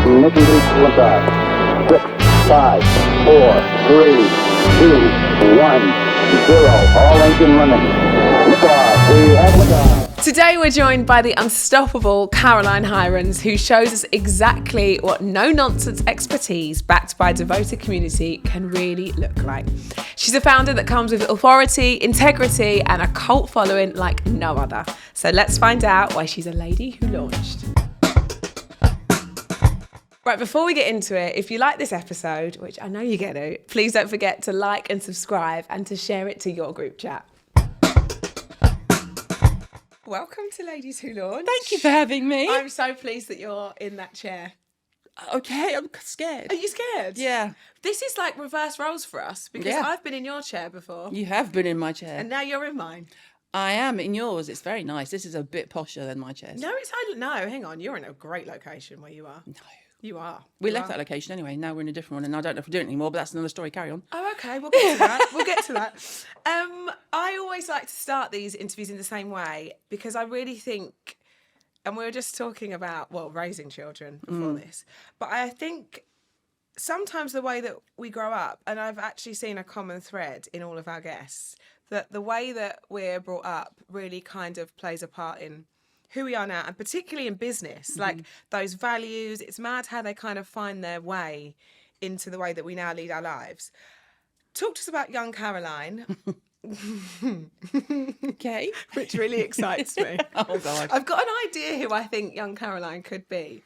Ignition sequence on. 6, 5, 4, 3, 2, 1, 0. All engine running. Liftoff. We have liftoff. Today we're joined by the unstoppable Caroline Hirons, who shows us exactly what no-nonsense expertise backed by a devoted community can really look like. She's a founder that comes with authority, integrity, and a cult following like no other. So let's find out why she's a lady who launched. Right, before we get into it, if you like this episode, which I know you get it, please don't forget to like and subscribe and to share it to your group chat. Welcome to Ladies Who Launch. Thank you for having me. I'm so pleased that you're in that chair. Okay, I'm scared. Are you scared? Yeah. This is like reverse roles for us because Yeah. I've been in your chair before You have been in my chair. and now you're in mine. I am in yours. It's very nice. This is a bit posher than my chairs. No, hang on. You're in a great location where you are. No. You are. We You left are. that location anyway. Now we're in a different one, and I don't know if we're doing it anymore, but that's another story. Carry on. Oh, okay. We'll get to that. We'll get to that. I always like to start these interviews in the same way because I really think, and we were just talking about, raising children before this, but I think sometimes the way that we grow up, and I've actually seen a common thread in all of our guests, that the way that we're brought up really kind of plays a part in who we are now, and particularly in business, like those values. It's mad how they kind of find their way into the way that we now lead our lives. Talk to us about young Caroline, Okay. which really excites me. Oh, God. I've got an idea who I think young Caroline could be.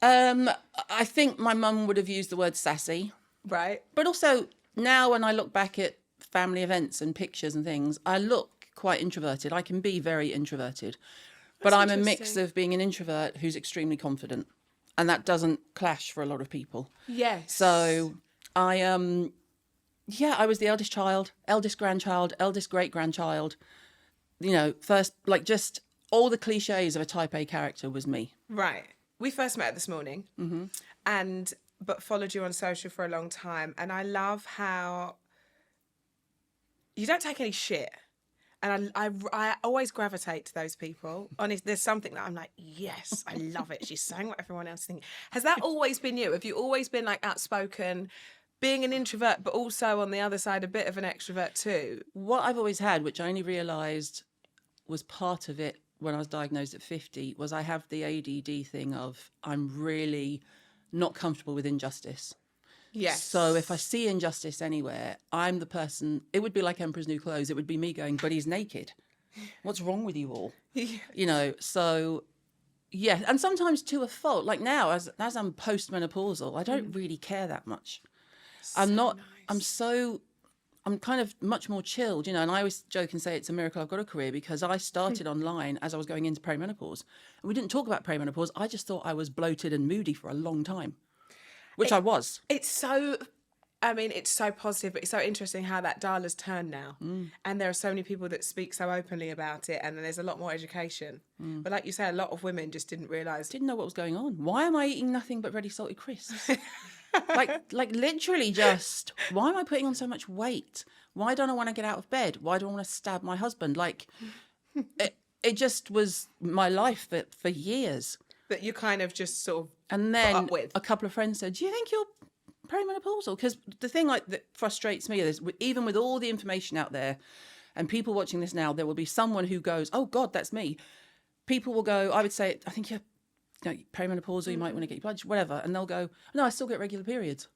I think my mum would have used the word sassy, Right? but also now when I look back at family events and pictures and things, I look quite introverted. I can be very introverted, but That's I'm a mix interesting. of being an introvert who's extremely confident, and that doesn't clash for a lot of people. Yes. So I was the eldest child, eldest grandchild, eldest great-grandchild. First, like, just all the cliches of a type A character was me. Right. We first met this morning, but followed you on social for a long time, and I love how you don't take any shit. And I always gravitate to those people. Honestly, there's something that I'm like, yes, I love it. She's saying what everyone else thinks. Has that always been you? Have you always been like outspoken, being an introvert, but also on the other side, a bit of an extrovert too? What I've always had, which I only realised was part of it when I was diagnosed at 50, was I have the ADD thing of I'm really not comfortable with injustice. Yes. So if I see injustice anywhere, I'm the person, it would be like Emperor's New Clothes. It would be me going, but he's naked. What's wrong with you all? So yeah. And sometimes to a fault, like now, as I'm post-menopausal, I don't really care that much. I'm kind of much more chilled, and I always joke and say it's a miracle I've got a career because I started online as I was going into perimenopause. And we didn't talk about perimenopause. I just thought I was bloated and moody for a long time, which I was. It's so positive, but it's so interesting how that dial has turned now. And there are so many people that speak so openly about it, and there's a lot more education. But like you say, a lot of women just didn't realise. Didn't know what was going on. Why am I eating nothing but ready salted crisps? like literally just, why am I putting on so much weight? Why don't I want to get out of bed? Why do I want to stab my husband? Like, it just was my life for years. That you kind of just sort of And put then up with. a couple of friends said, do you think you're perimenopausal? Because the thing that frustrates me is even with all the information out there and people watching this now, there will be someone who goes, oh God, that's me. People will go, I would say, I think you're perimenopausal, you might want to get your blood, whatever. And they'll go, no, I still get regular periods.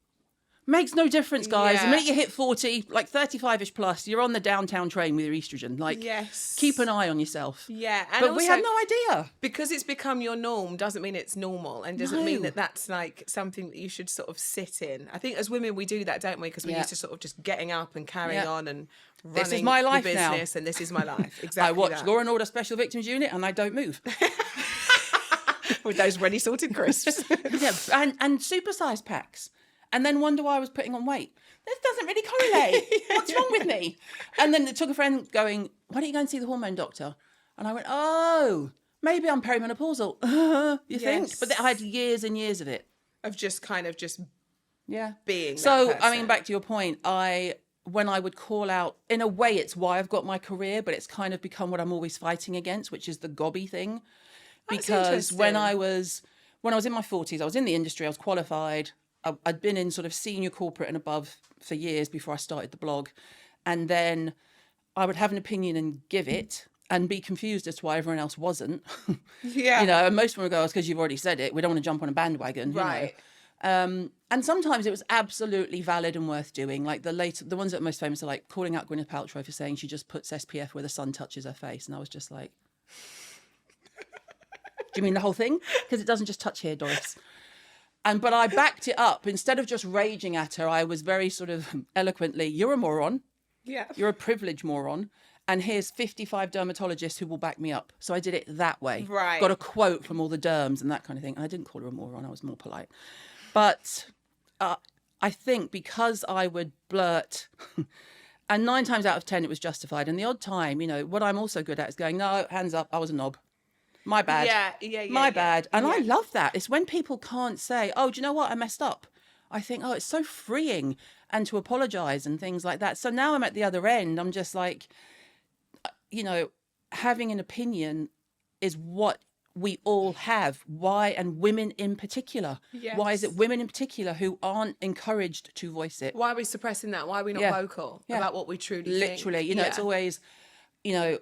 Makes no difference, guys. The minute you hit 40, like 35-ish plus, you're on the downtown train with your estrogen. Like, Yes. keep an eye on yourself. Yeah. And But also, we had no idea. because it's become your norm doesn't mean it's normal, and doesn't mean that that's like something that you should sort of sit in. I think as women we do that, don't we? Because we're used to sort of just getting up and carrying on and running This is my life the now. business, and this is my life. Exactly. I watch that. Law and Order Special Victims Unit and I don't move. with those ready sorted crisps. Yeah, and supersized packs. And then wonder why I was putting on weight. This doesn't really correlate. What's wrong with me? And then it took a friend going, why don't you go and see the hormone doctor? And I went, oh, maybe I'm perimenopausal. You think? But I had years and years of it. Of just kind of just Yeah. being So, that I mean, person. back to your point, when I would call out, in a way, it's why I've got my career, but it's kind of become what I'm always fighting against, which is the gobby thing. That's Because when interesting. when I was in my 40s, I was in the industry, I was qualified. I'd been in sort of senior corporate and above for years before I started the blog. And then I would have an opinion and give it and be confused as to why everyone else wasn't. Yeah. You know, and most of them would go, it's because you've already said it. We don't want to jump on a bandwagon. Right. You know? And sometimes it was absolutely valid and worth doing. Like the ones that are most famous are like calling out Gwyneth Paltrow for saying she just puts SPF where the sun touches her face. And I was just like, do you mean the whole thing? Because it doesn't just touch here, Doris. But I backed it up. Instead of just raging at her, I was very sort of eloquently, you're a moron. Yeah. You're a privileged moron. And here's 55 dermatologists who will back me up. So I did it that way. Right. Got a quote from all the derms and that kind of thing. And I didn't call her a moron. I was more polite. But I think because I would blurt, and 9 times out of 10 it was justified. And the odd time, you know, what I'm also good at is going, no, hands up, I was a knob. My bad. Yeah. My bad. And I love that. It's when people can't say, oh, do you know what? I messed up. I think, oh, it's so freeing and to apologise and things like that. So now I'm at the other end. I'm just like, you know, having an opinion is what we all have. Why? And women in particular. Yes. Why is it women in particular who aren't encouraged to voice it? Why are we suppressing that? Why are we not vocal about what we truly Literally, think? you know,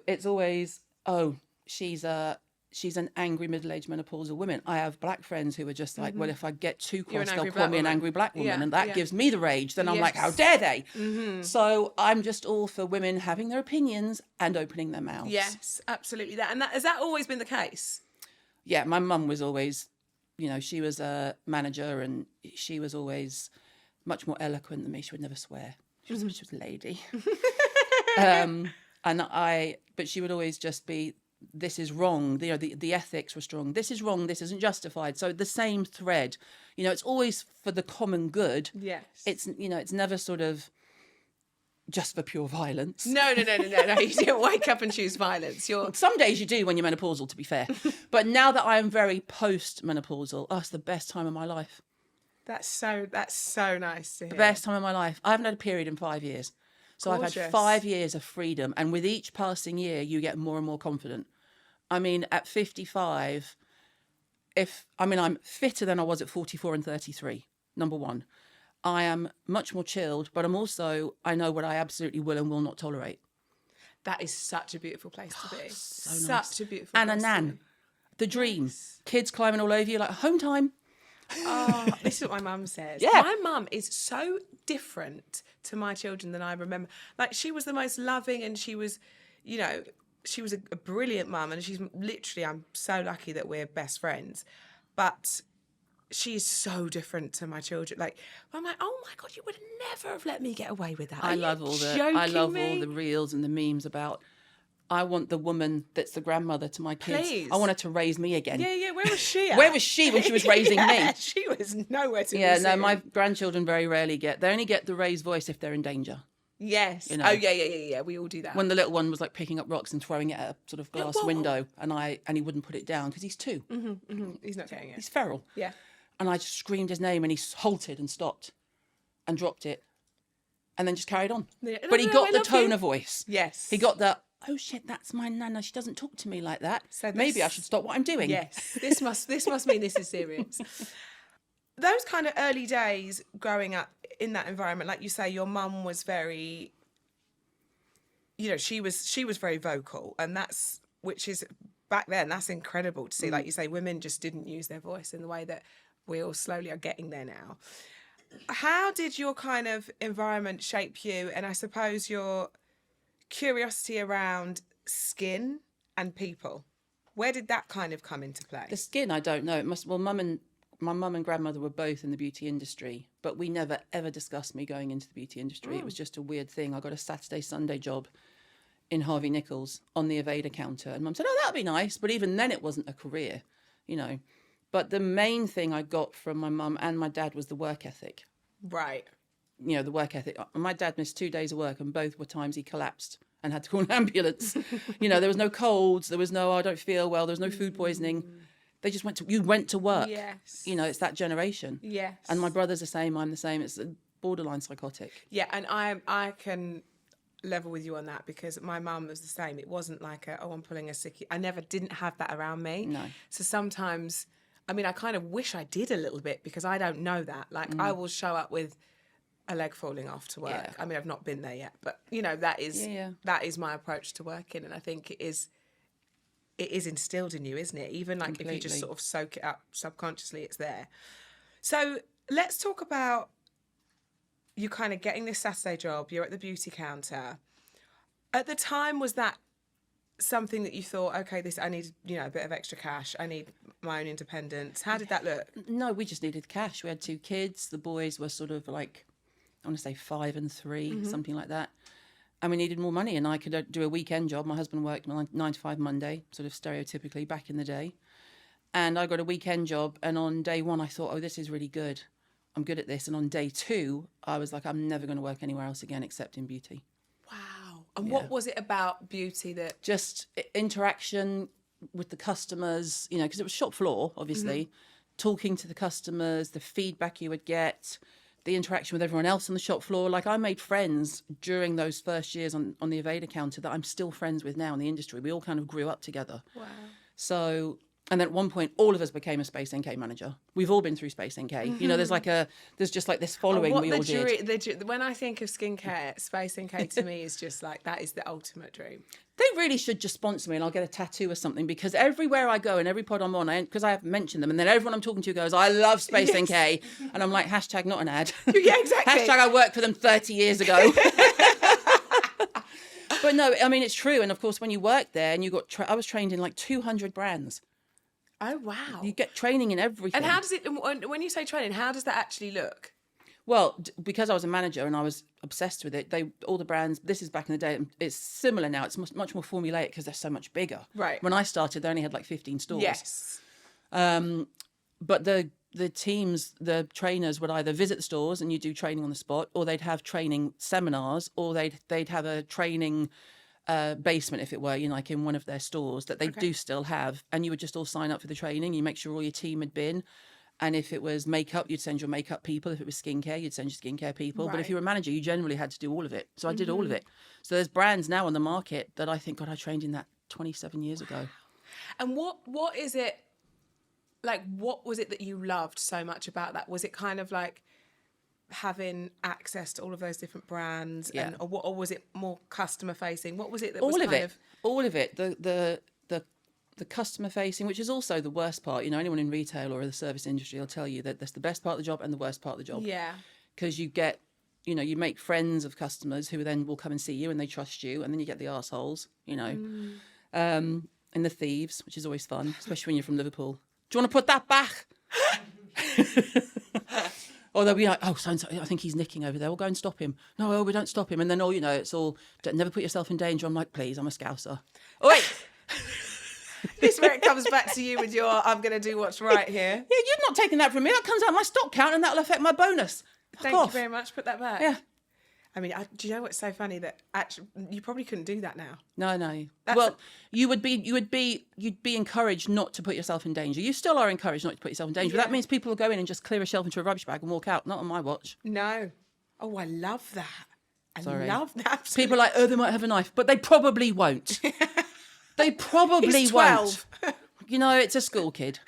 it's always, oh, she's an angry middle-aged menopausal woman. I have black friends who are just like, well, if I get too cross, they'll call me an angry black woman. And that gives me the rage. Then I'm like, how dare they? So I'm just all for women having their opinions and opening their mouths. Yes, absolutely. Has that always been the case? Yeah, my mum was always, you know, she was a manager and she was always much more eloquent than me. She would never swear. She was a lady. But she would always just be, this is wrong. You know, the ethics were strong. This is wrong. This isn't justified. So the same thread, you know, it's always for the common good. Yes. It's, you know, it's never sort of just for pure violence. No. You don't wake up and choose violence. Some days you do when you're menopausal, to be fair. But now that I am very post-menopausal, it's the best time of my life. That's so nice to hear. The best time of my life. I haven't had a period in 5 years. So Gorgeous. I've had 5 years of freedom. And with each passing year, you get more and more confident. I mean, at 55, I'm fitter than I was at 44 and 33, number one. I am much more chilled, but I know what I absolutely will and will not tolerate. That is such a beautiful place to be. So nice. Such a beautiful and place a nan. to be. The dream. Yes. Kids climbing all over you like home time. Oh, this is what my mum says. Yeah. My mum is so different to my children than I remember. Like, she was the most loving and she was, you know, she was a brilliant mum, and she's literally, I'm so lucky that we're best friends. But she's so different to my children. Like, I'm like, oh my God, you would never have let me get away with that. I love all the reels and the memes about, I want the woman that's the grandmother to my kids. Please. I want her to raise me again. Yeah. Where was she at? Where was she when she was raising me? She was nowhere to be Yeah, seen. no, my grandchildren very rarely they only get the raised voice if they're in danger. Yes. You know. Oh, yeah. We all do that. When the little one was like picking up rocks and throwing it at a sort of glass window, and he wouldn't put it down because he's 2. He's not getting it. He's feral. Yeah. And I just screamed his name, and he halted and stopped and dropped it and then just carried on. Yeah. But he got I the love tone you. of voice. Yes. He got the, oh shit, that's my nana. She doesn't talk to me like that. So maybe I should stop what I'm doing. Yes. This must mean this is serious. Those kind of early days growing up in that environment, like you say, your mum was very, you know, she was very vocal, and which is back then, that's incredible to see. Like you say, women just didn't use their voice in the way that we all slowly are getting there now. How did your kind of environment shape you, and I suppose your curiosity around skin and people? Where did that kind of come into play? The skin, I don't know. My mum and grandmother were both in the beauty industry, but we never ever discussed me going into the beauty industry. It was just a weird thing. I got a Saturday, Sunday job in Harvey Nichols on the Aveda counter, and Mum said, oh, that'd be nice. But even then it wasn't a career, you know. But the main thing I got from my mum and my dad was the work ethic. Right. You know, the work ethic. My dad missed 2 days of work, and both were times he collapsed and had to call an ambulance. You know, there was no colds, there was no, I don't feel well, there was no food poisoning. They just went to work. Yes. You know, it's that generation. Yes. And my brother's the same, I'm the same. It's borderline psychotic. Yeah, and I can level with you on that, because my mum was the same. It wasn't like I'm pulling a sickie. I didn't have that around me. No. So sometimes I mean, I kind of wish I did a little bit because I don't know that. Like, I will show up with a leg falling off to work. Yeah. I mean, I've not been there yet, but you know, that is that is my approach to working, and I think it is instilled in you, isn't it? Even like if you just sort of soak it up subconsciously, it's there. So let's talk about you kind of getting this Saturday job. You're at the beauty counter. At the time, was that something that you thought, okay, I need, you know, a bit of extra cash. I need my own independence. How did that look? No, we just needed cash. We had 2 kids. The boys were sort of like, I want to say 5 and 3, something like that. And we needed more money, and I could do a weekend job. My husband worked 9 to 5 Monday, sort of stereotypically back in the day. And I got a weekend job, and on day 1, I thought, oh, this is really good. I'm good at this. And on day 2, I was like, I'm never going to work anywhere else again except in beauty. Wow. And what was it about beauty that... Just interaction with the customers, you know, because it was shop floor, obviously, talking to the customers, the feedback you would get, the interaction with everyone else on the shop floor. Like, I made friends during those first years on the Aveda counter that I'm still friends with now in the industry. We all kind of grew up together. Wow. So, and then at one point, all of us became a Space NK manager. We've all been through Space NK. You know, there's just like this following we all did. When I think of skincare, Space NK to me is just like, that is the ultimate dream. They really should just sponsor me and I'll get a tattoo or something, because everywhere I go and every pod I'm on, because I have mentioned them, and then everyone I'm talking to goes, I love Space NK. And I'm like, hashtag not an ad. Yeah, exactly. Hashtag I worked for them 30 years ago. But no, I mean, it's true. And of course, when you work there and you got, I was trained in like 200 brands. Oh, wow. You get training in everything. And how does it, when you say training, how does that actually look? Well, because I was a manager and I was obsessed with it, all the brands, this is back in the day, it's similar now. It's much more formulaic because they're so much bigger. Right. When I started, they only had like 15 stores. Yes. But the teams, the trainers would either visit the stores and you do training on the spot, or they'd have training seminars, or they'd have a training basement, if it were, you know, like in one of their stores that they do still have. And you would just all sign up for the training. You make sure all your team had been. And if it was makeup, you'd send your makeup people. If it was skincare, you'd send your skincare people. Right. But if you were a manager, you generally had to do all of it. So I did all of it. So there's brands now on the market that I think, God, I trained in that 27 years ago. And what is it, like, what was it that you loved so much about that? Was it kind of like having access to all of those different brands? Yeah. Or was it more customer facing? What was it that all was of kind it? All of it. The customer facing, which is also the worst part. You know, anyone in retail or the service industry will tell you that that's the best part of the job and the worst part of the job. Yeah. Because you get, you know, you make friends of customers who then will come and see you and they trust you, and then you get the arseholes, you know, and the thieves, which is always fun, especially when you're from Liverpool. Do you want to put that back? Or they'll be like, oh, so-and-so, I think he's nicking over there. We'll go and stop him. No, we don't stop him. And then, you know, it's all, never put yourself in danger. I'm like, please, I'm a Scouser. Oh, wait. This where it comes back to you with your, I'm going to do what's right here. Yeah, you're not taking that from me. That comes out of my stock count and that'll affect my bonus. Thank you very much. Put that back. Yeah. I mean, do you know what's so funny? That actually, you probably couldn't do that now. No. Well, you'd be encouraged not to put yourself in danger. You still are encouraged not to put yourself in danger. Yeah. But that means people will go in and just clear a shelf into a rubbish bag and walk out. Not on my watch. No. Oh, I love that. Sorry. I love that. People are like, oh, they might have a knife, but they probably won't. They probably He's 12. won't. You know, it's a school kid.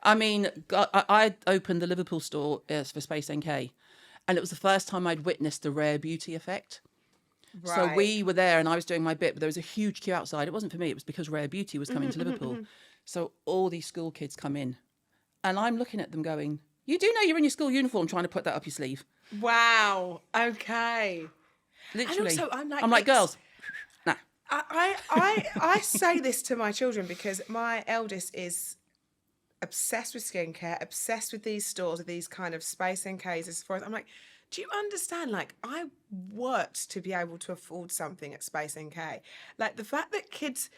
I mean, I opened the Liverpool store for Space NK, and it was the first time I'd witnessed the rare beauty effect. Right. So we were there and I was doing my bit, but there was a huge queue outside. It wasn't for me. It was because rare beauty was coming to Liverpool. So all these school kids come in and I'm looking at them going, you do know you're in your school uniform trying to put that up your sleeve. Wow. Okay. Literally. And also, I'm like, girls, nah. I say this to my children because my eldest is obsessed with skincare, obsessed with these stores, with these kind of Space NKs. As far as I'm like, do you understand? Like, I worked to be able to afford something at Space NK. Like, the fact that kids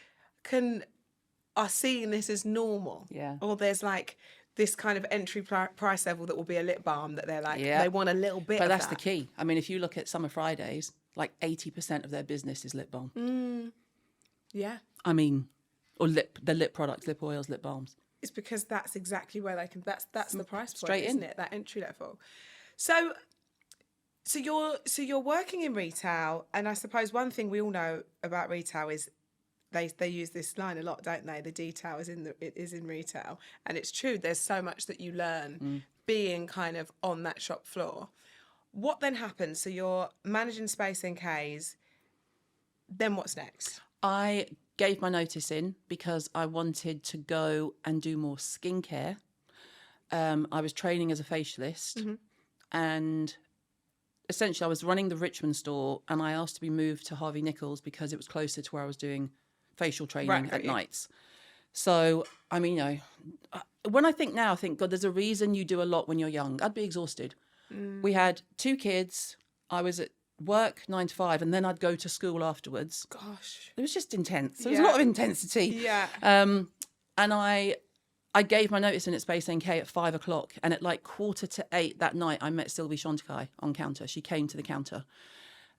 are seeing this as normal. Yeah. Or there's like this kind of entry price level that will be a lip balm that they're like, they want a little bit but of that's that. the key. I mean, if you look at Summer Fridays, like 80% of their business is lip balm. Yeah. I mean, or the lip products, lip oils, lip balms. It's because that's exactly where they can. That's the price point, Straight isn't in. it? That entry level. So you're working in retail, and I suppose one thing we all know about retail is they use this line a lot, don't they? The detail is in retail, and it's true. There's so much that you learn being kind of on that shop floor. What then happens? So you're managing Space NKs. Then what's next? I gave my notice in because I wanted to go and do more skincare. I was training as a facialist, and essentially I was running the Richmond store, and I asked to be moved to Harvey Nichols because it was closer to where I was doing facial training at nights. So, I mean, you know, when I think now, I think, God, there's a reason you do a lot when you're young. I'd be exhausted. We had 2 kids. I was at work 9 to 5, and then I'd go to school afterwards. Gosh. It was just intense. There was a lot of intensity. Yeah. And I gave my notice in at Space NK at 5 o'clock, and at like 7:45 that night, I met Sylvie Shantai on counter. She came to the counter,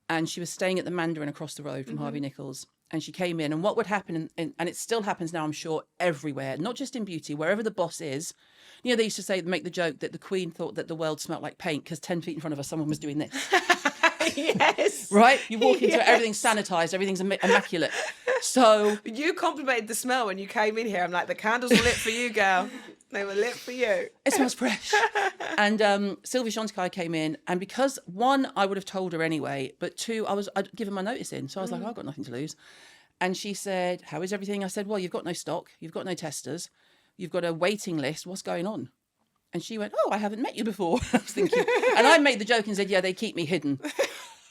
and she was staying at the Mandarin across the road from Harvey Nichols. And she came in, and what would happen, and it still happens now, I'm sure, everywhere, not just in beauty, wherever the boss is. You know, they used to say, make the joke that the Queen thought that the world smelled like paint because 10 feet in front of her, someone was doing this. Yes. Right? You walk into it, everything's sanitised, everything's immaculate. So you complimented the smell when you came in here. I'm like, the candles were lit for you, girl. They were lit for you. It smells fresh. And Sylvie Shantai came in, and because 1, I would have told her anyway, but 2, I'd given my notice in. So I was like, I've got nothing to lose. And she said, how is everything? I said, well, you've got no stock, you've got no testers, you've got a waiting list, what's going on? And she went, oh, I haven't met you before. I was thinking, and I made the joke and said, yeah, they keep me hidden.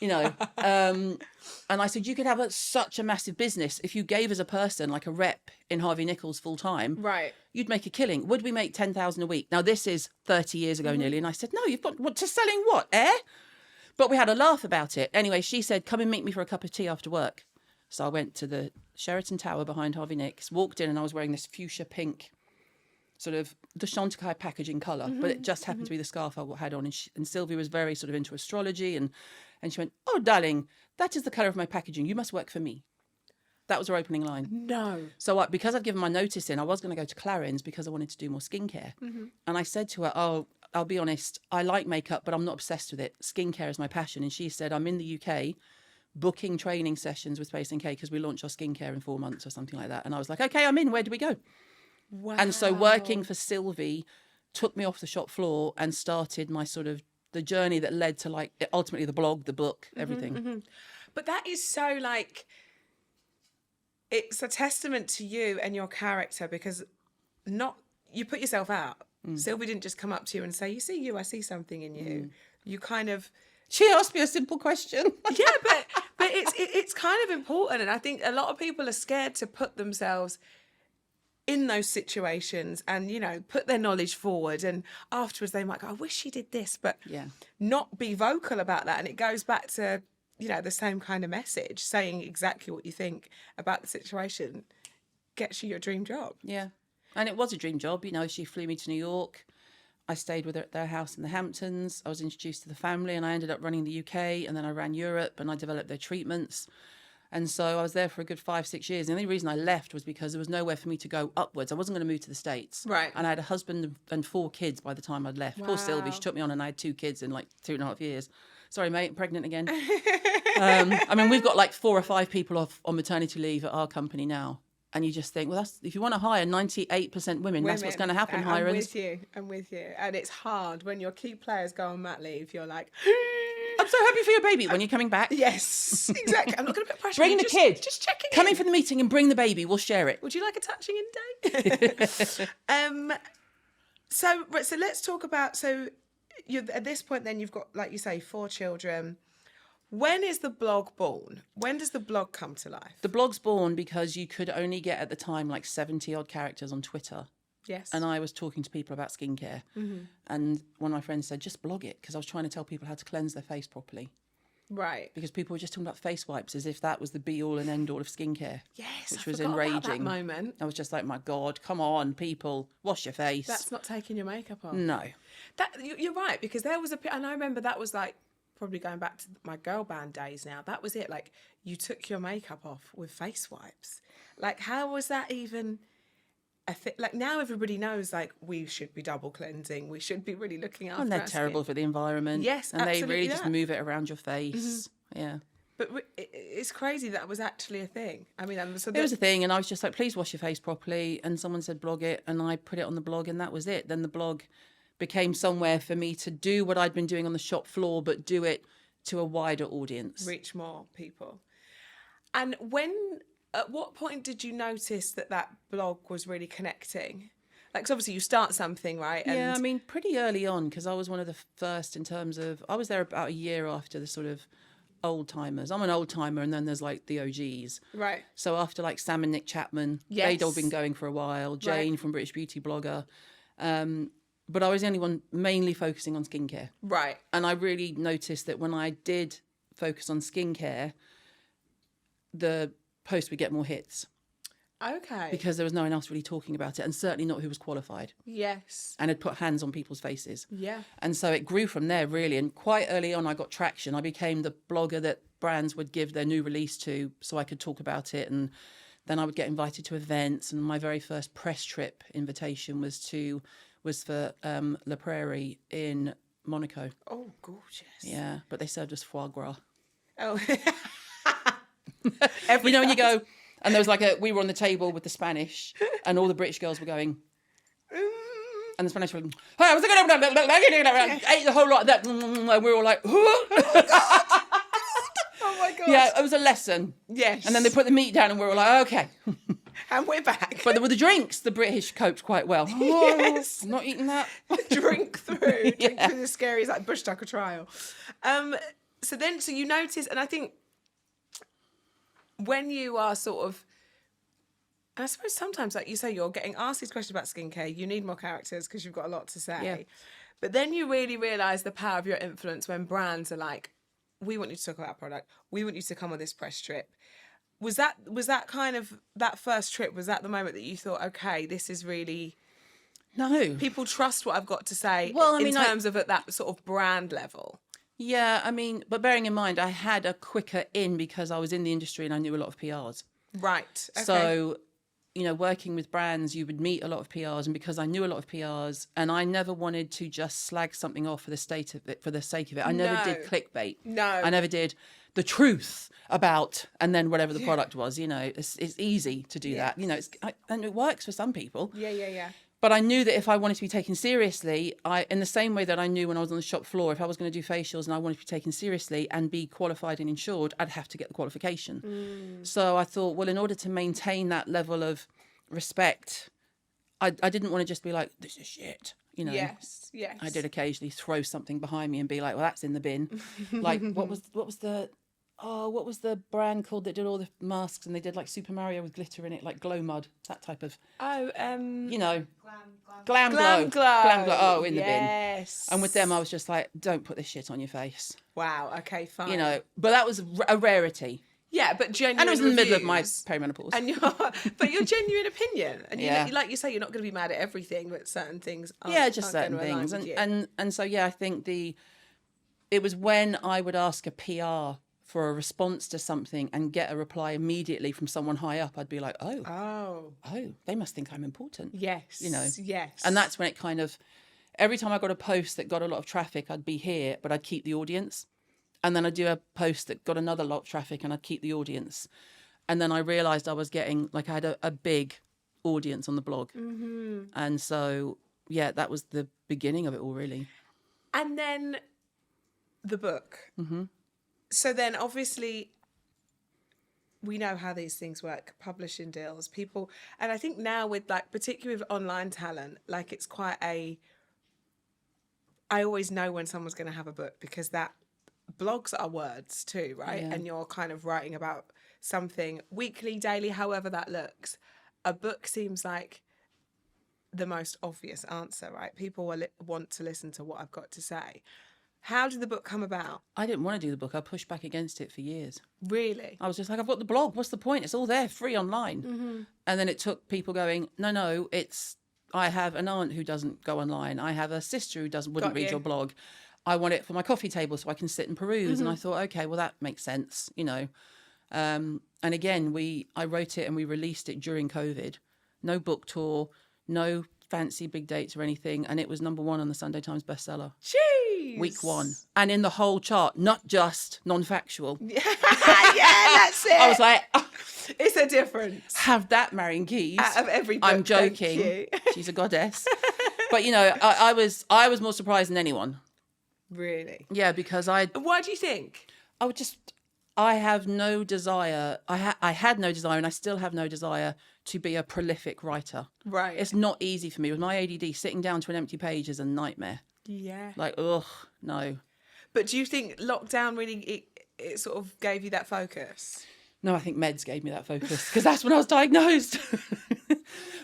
You know, and I said, you could have such a massive business if you gave us a person like a rep in Harvey Nichols full time. Right. You'd make a killing. Would we make 10,000 a week? Now, this is 30 years ago nearly. And I said, no, you've got what to selling what, air? But we had a laugh about it. Anyway, she said, come and meet me for a cup of tea after work. So I went to the Sheraton Tower behind Harvey Nicks, walked in, and I was wearing this fuchsia pink, sort of the Shantai packaging colour, but it just happened to be the scarf I had on. And Sylvie was very sort of into astrology, and she went, oh, darling, that is the colour of my packaging. You must work for me. That was her opening line. No. So because I'd given my notice in, I was going to go to Clarins because I wanted to do more skincare. And I said to her, oh, I'll be honest, I like makeup, but I'm not obsessed with it. Skincare is my passion. And she said, I'm in the UK booking training sessions with Space NK because we launch our skincare in 4 months or something like that. And I was like, okay, I'm in. Where do we go? Wow. And so working for Sylvie took me off the shop floor and started my sort of the journey that led to like ultimately the blog, the book, everything. But that is so like, it's a testament to you and your character because you put yourself out. Sylvie didn't just come up to you and say, you see you, I see something in you. You kind of... She asked me a simple question. Yeah, but it's kind of important. And I think a lot of people are scared to put themselves in those situations and, you know, put their knowledge forward. And afterwards they might go, I wish she did this, but not be vocal about that. And it goes back to, you know, the same kind of message, saying exactly what you think about the situation gets you your dream job. Yeah. And it was a dream job. You know, she flew me to New York. I stayed with her at their house in the Hamptons. I was introduced to the family and I ended up running the UK, and then I ran Europe and I developed their treatments. And so I was there for a good 5-6 years. And the only reason I left was because there was nowhere for me to go upwards. I wasn't going to move to the States. Right. And I had a husband and 4 kids by the time I'd left. Wow. Poor Sylvie, she took me on and I had 2 kids in like 2.5 years. Sorry, mate, I'm pregnant again. I mean, we've got like 4 or 5 people off on maternity leave at our company now. And you just think, well, that's if you want to hire 98% women, that's what's going to happen, Hirons. I'm with you. And it's hard when your key players go on mat leave. You're like, I'm so happy for your baby when you're coming back. yes, exactly. I'm not going to put pressure Bring on you. the kid. Just checking Come in in for the meeting and bring the baby. We'll share it. Would you like a touching in day? So let's talk about, you're at this point then you've got, like you say, 4 children. When is the blog born? When does the blog come to life? The blog's born because you could only get at the time like 70 odd characters on Twitter. Yes. And I was talking to people about skincare. And one of my friends said, just blog it, because I was trying to tell people how to cleanse their face properly. Right. Because people were just talking about face wipes as if that was the be all and end all of skincare. Yes. Which I was forgot enraging. about that moment. I was just like, my God, come on, people, wash your face. That's not taking your makeup off. No. You're right, because there was and I remember that was like, probably going back to my girl band days now, that was it. Like, you took your makeup off with face wipes. Like, how was that even a thing? Like, now everybody knows, like, we should be double cleansing. We should be really looking after And they're our terrible skin. for the environment. Yes, and they absolutely really just move it around your face. Yeah. But it's crazy that was actually a thing. I mean, so It was a thing, and I was just like, please wash your face properly. And someone said blog it, and I put it on the blog, and that was it. Then the blog became somewhere for me to do what I'd been doing on the shop floor, but do it to a wider audience. Reach more people. And at what point did you notice that blog was really connecting? Like, 'cause obviously you start something, right? And yeah, I mean, pretty early on, because I was one of the first in terms of, I was there about a year after the sort of old timers. I'm an old timer, and then there's like the OGs. Right. So after like Sam and Nick Chapman, Yes. they'd all been going for a while. Jane Right. from British Beauty Blogger. But I was the only one mainly focusing on skincare. Right. And I really noticed that when I did focus on skincare, the post would get more hits Okay. because there was no one else really talking about it, and certainly not who was qualified Yes. and had put hands on people's faces. Yeah. And so it grew from there, really. And quite early on, I got traction. I became the blogger that brands would give their new release to, so I could talk about it. And then I would get invited to events. And my very first press trip invitation was for La Prairie in Monaco. Oh, gorgeous. Yeah, but they served us foie gras. Oh. You know, when you go, and there was we were on the table with the Spanish, and all the British girls were going, and the Spanish were, hey, I was ate the whole lot of that, and we were all like, Oh my God. yeah, it was a lesson. Yes. And then they put the meat down, and we were like, okay. And we're back. But with the drinks, the British coped quite well. Yes. I'm not eating that. drink through Yeah. the scary, it's like bush tucker trial. So you notice, and I think when you are sort of, and I suppose sometimes, like you say, you're getting asked these questions about skincare, you need more characters because you've got a lot to say. Yeah. But then you really realise the power of your influence when brands are like, we want you to talk about our product, we want you to come on this press trip. Was that kind of, that first trip, was that the moment that you thought, okay, this is really, No. people trust what I've got to say, Well, I mean, in terms of at that sort of brand level? Yeah, I mean, but bearing in mind, I had a quicker in because I was in the industry and I knew a lot of PRs. Right. Okay. So, working with brands, you would meet a lot of PRs, and because I knew a lot of PRs, and I never wanted to just slag something off for the state of it, for the sake of it. I never did clickbait. No. I never did the truth about, and then whatever the product was. It's easy to do that. And it works for some people. Yeah. But I knew that if I wanted to be taken seriously, in the same way that I knew when I was on the shop floor, if I was going to do facials and I wanted to be taken seriously and be qualified and insured, I'd have to get the qualification. So I thought, well, in order to maintain that level of respect, I didn't want to just be like, this is shit. Yes. I did occasionally throw something behind me and be like, well, that's in the bin. Like, what was the brand called that did all the masks and they did like Super Mario with glitter in it, like glow mud, that type of, Glam Glow. Oh, in the bin. Yes. And with them, I was just like, don't put this shit on your face. Wow. Okay. Fine. But that was a rarity. Yeah, but genuine. And it was in the middle of my reviews. perimenopause. And your genuine opinion, and Yeah. like you say, you're not going to be mad at everything, but certain things. Just aren't certain going to align things. with you. And so, I think it was when I would ask a PR for a response to something and get a reply immediately from someone high up, I'd be like, oh, they must think I'm important. Yes. Yes. And that's when it kind of, every time I got a post that got a lot of traffic, I'd be here, but I'd keep the audience. And then I'd do a post that got another lot of traffic and I'd keep the audience. And then I realised I was getting, I had a big audience on the blog. Mm-hmm. And so, that was the beginning of it all, really. And then the book. Mm-hmm. So then obviously we know how these things work, publishing deals, people. And I think now with particularly with online talent, it's quite I always know when someone's going to have a book because blogs are words too, right? Yeah. And you're kind of writing about something weekly, daily, however that looks. A book seems like the most obvious answer, right? People will want to listen to what I've got to say. How did the book come about? I didn't want to do the book. I pushed back against it for years. Really? I was just like, I've got the blog. What's the point? It's all there, free online. Mm-hmm. And then it took people going, no, I have an aunt who doesn't go online. I have a sister who wouldn't read your blog. I want it for my coffee table so I can sit and peruse. Mm-hmm. And I thought, okay, well, that makes sense, And again, I wrote it and we released it during COVID. No book tour, no fancy big dates or anything. And it was #1 on the Sunday Times bestseller. Jeez. week 1. And in the whole chart, not just non-factual. Yeah, that's it. I was like, it's a difference. have that, Marion Keyes. Out of every book, I'm joking. thank you. She's a goddess. But, you know, I was more surprised than anyone. Really? Yeah, because Why do you think? I have no desire. I had no desire, and I still have no desire to be a prolific writer. Right. It's not easy for me. With my ADD, sitting down to an empty page is a nightmare. Yeah. Like, ugh, no. But do you think lockdown really it sort of gave you that focus? No, I think meds gave me that focus because that's when I was diagnosed.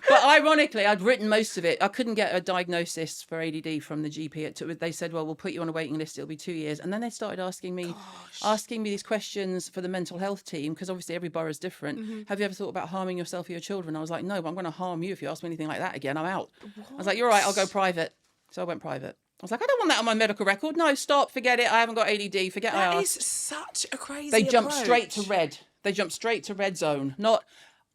But ironically, I'd written most of it. I couldn't get a diagnosis for ADD from the GP. They said, well, we'll put you on a waiting list. It'll be 2 years. And then they started asking me these questions for the mental health team, because obviously every borough is different. Mm-hmm. Have you ever thought about harming yourself or your children? I was like, no, but I'm going to harm you if you ask me anything like that again. I'm out. What? I was like, you're right, I'll go private. So I went private. I was like, I don't want that on my medical record. No, stop, forget it. I haven't got ADD. Forget I asked. That is such a crazy They jumped approach. straight to red. They jumped straight to red zone. Not,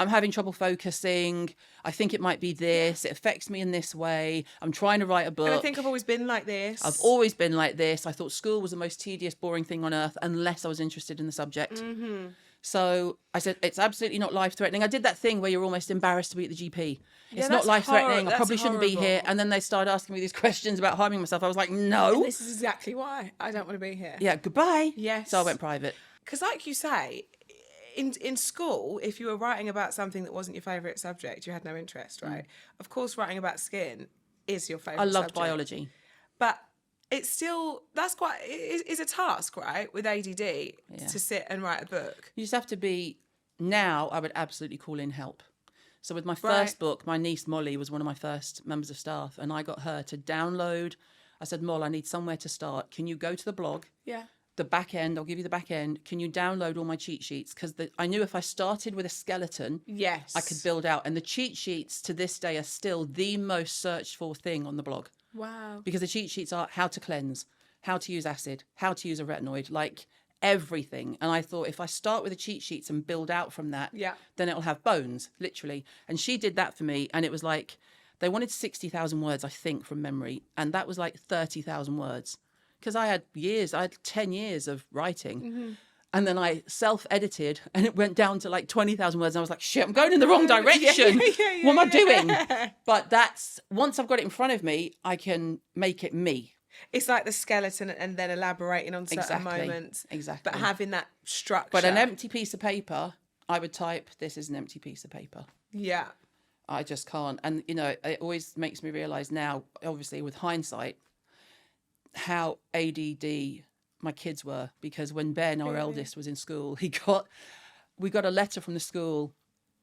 I'm having trouble focusing. I think it might be this. It affects me in this way. I'm trying to write a book. And I think I've always been like this. I've always been like this. I thought school was the most tedious, boring thing on earth unless I was interested in the subject. Mm-hmm. So I said, it's absolutely not life-threatening. I did that thing where you're almost embarrassed to be at the GP. It's not life-threatening. I probably shouldn't be here. And then they started asking me these questions about harming myself. I was like, no. And this is exactly why I don't want to be here. Yeah, goodbye. Yes. So I went private. Because like you say, in school, if you were writing about something that wasn't your favourite subject, you had no interest, right? Of course, writing about skin is your favourite subject. I loved biology. But it's still, it's a task, right, with ADD to sit and write a book. You just have to be, now I would absolutely call in help. So with my first book, my niece Molly was one of my first members of staff, and I got her to download. I said, Moll, I need somewhere to start. Can you go to the blog? Yeah. The back end, I'll give you the back end. Can you download all my cheat sheets? Because I knew if I started with a skeleton, yes, I could build out. And the cheat sheets to this day are still the most searched for thing on the blog. Wow. Because the cheat sheets are how to cleanse, how to use acid, how to use a retinoid, like everything. And I thought if I start with the cheat sheets and build out from that, then it'll have bones, literally. And she did that for me. And it was like, they wanted 60,000 words, I think, from memory. And that was like 30,000 words. Because I had 10 years of writing. Mm-hmm. And then I self-edited and it went down to like 20,000 words. And I was like, shit, I'm going in the wrong direction. What am I doing? But once I've got it in front of me, I can make it me. It's like the skeleton and then elaborating on certain moments. Exactly. But having that structure. But an empty piece of paper, I would type, this is an empty piece of paper. Yeah. I just can't. And, you know, it always makes me realise now, obviously with hindsight, how ADD my kids were, because when Ben, our eldest, was in school, we got a letter from the school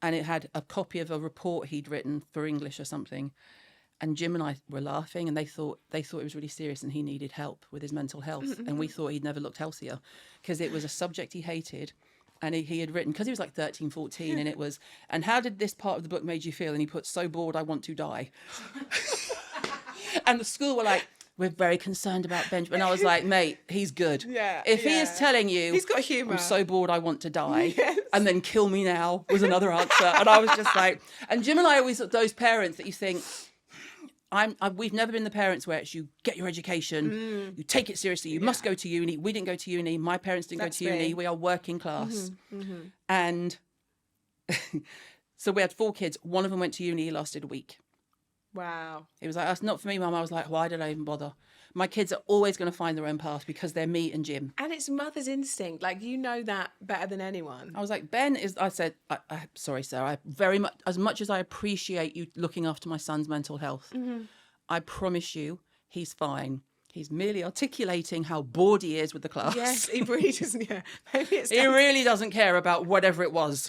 and it had a copy of a report he'd written for English or something, and Jim and I were laughing and they thought it was really serious and he needed help with his mental health. And we thought he'd never looked healthier because it was a subject he hated. And he had written, because he was like 13, 14, and it was, and how did this part of the book made you feel? And he put, so bored I want to die. And the school were like, we're very concerned about Benjamin. And I was like, mate, he's good. Yeah. If he is telling you, he's got humour. I'm so bored I want to die. Yes. And then kill me now was another answer. And I was just like, and Jim and I always those parents that you think, we've never been the parents where it's you get your education, you take it seriously, you must go to uni. We didn't go to uni. My parents didn't go to uni. We are working class. Mm-hmm, mm-hmm. And so we had 4 kids. One of them went to uni, lasted a week. Wow. It was like, that's not for me, Mum. I was like, why did I even bother? My kids are always going to find their own path because they're me and Jim. And it's mother's instinct. Like, you know that better than anyone. I was like, Ben is, I said, sorry, sir, I very much as I appreciate you looking after my son's mental health, I promise you he's fine. He's merely articulating how bored he is with the class. Yes, he really doesn't care. Maybe it's he really doesn't care about whatever it was.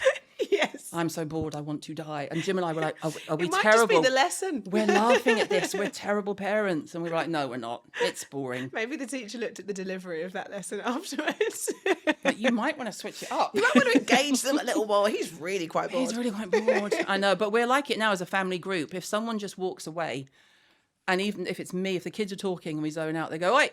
Yes. I'm so bored, I want to die. And Jim and I were like, are we it might terrible? Just be the lesson. We're laughing at this. We're terrible parents. And we were like, no, we're not. It's boring. Maybe the teacher looked at the delivery of that lesson afterwards. But you might want to switch it up. You might want to engage them a little more. He's really quite bored. He's really quite bored. I know, but we're like it now as a family group. If someone just walks away, and even if it's me, if the kids are talking and we zone out, they go, oi,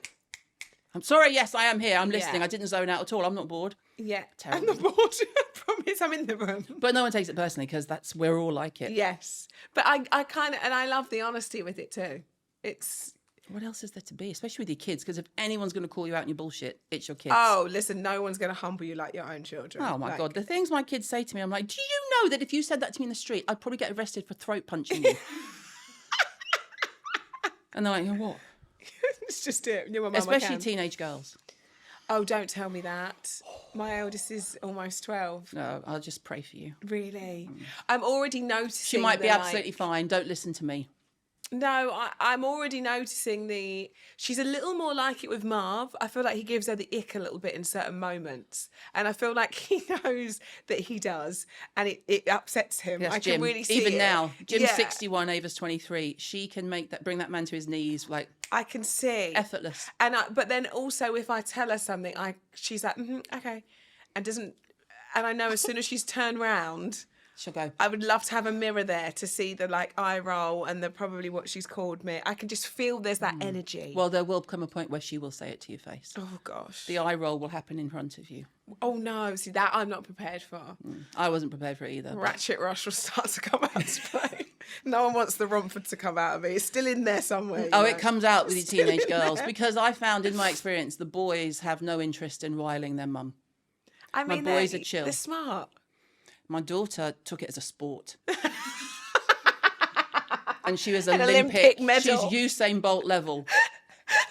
I'm sorry, yes, I am here. I'm listening. Yeah. I didn't zone out at all. I'm not bored. Yeah. Terrible. I'm not bored. I promise I'm in the room. But no one takes it personally because we're all like it. Yes. But I kind of, and I love the honesty with it too. It's, What else is there to be, especially with your kids? Because if anyone's going to call you out on your bullshit, it's your kids. Oh, listen, no one's going to humble you like your own children. Oh, my Like, God. The things my kids say to me, I'm like, do you know that if you said that to me in the street, I'd probably get arrested for throat punching you? And they're like, what? It's just it. Your mum, Especially teenage girls. Oh, don't tell me that. My eldest is almost 12. No, I'll just pray for you. Really? I'm already noticing. She might be the, absolutely fine. Don't listen to me. No, I'm already noticing she's a little more like it with Marv. I feel like he gives her the ick a little bit in certain moments. And I feel like he knows that he does. And it upsets him. Yes, I Jim, can really see even it. now, Jim's Yeah. 61, Ava's 23. She can bring that man to his knees, like, I can see. effortless. But then also if I tell her something, she's like, okay. And I know as soon as she's turned round, She'll go. I would love to have a mirror there to see the like eye roll and the probably what she's called me. I can just feel there's that energy. Well, there will come a point where she will say it to your face. Oh gosh. The eye roll will happen in front of you. Oh no, see that I'm not prepared for. I wasn't prepared for it either. Ratchet Rush will start to come out to play. No one wants the Romford to come out of me. It's still in there somewhere. Oh, you it know. comes out with your Still teenage in girls there. because I found in my experience the boys have no interest in riling their mum. I my mean, boys are chill. They're smart. My daughter took it as a sport. And she was An Olympic. Olympic medal. She's Usain Bolt level.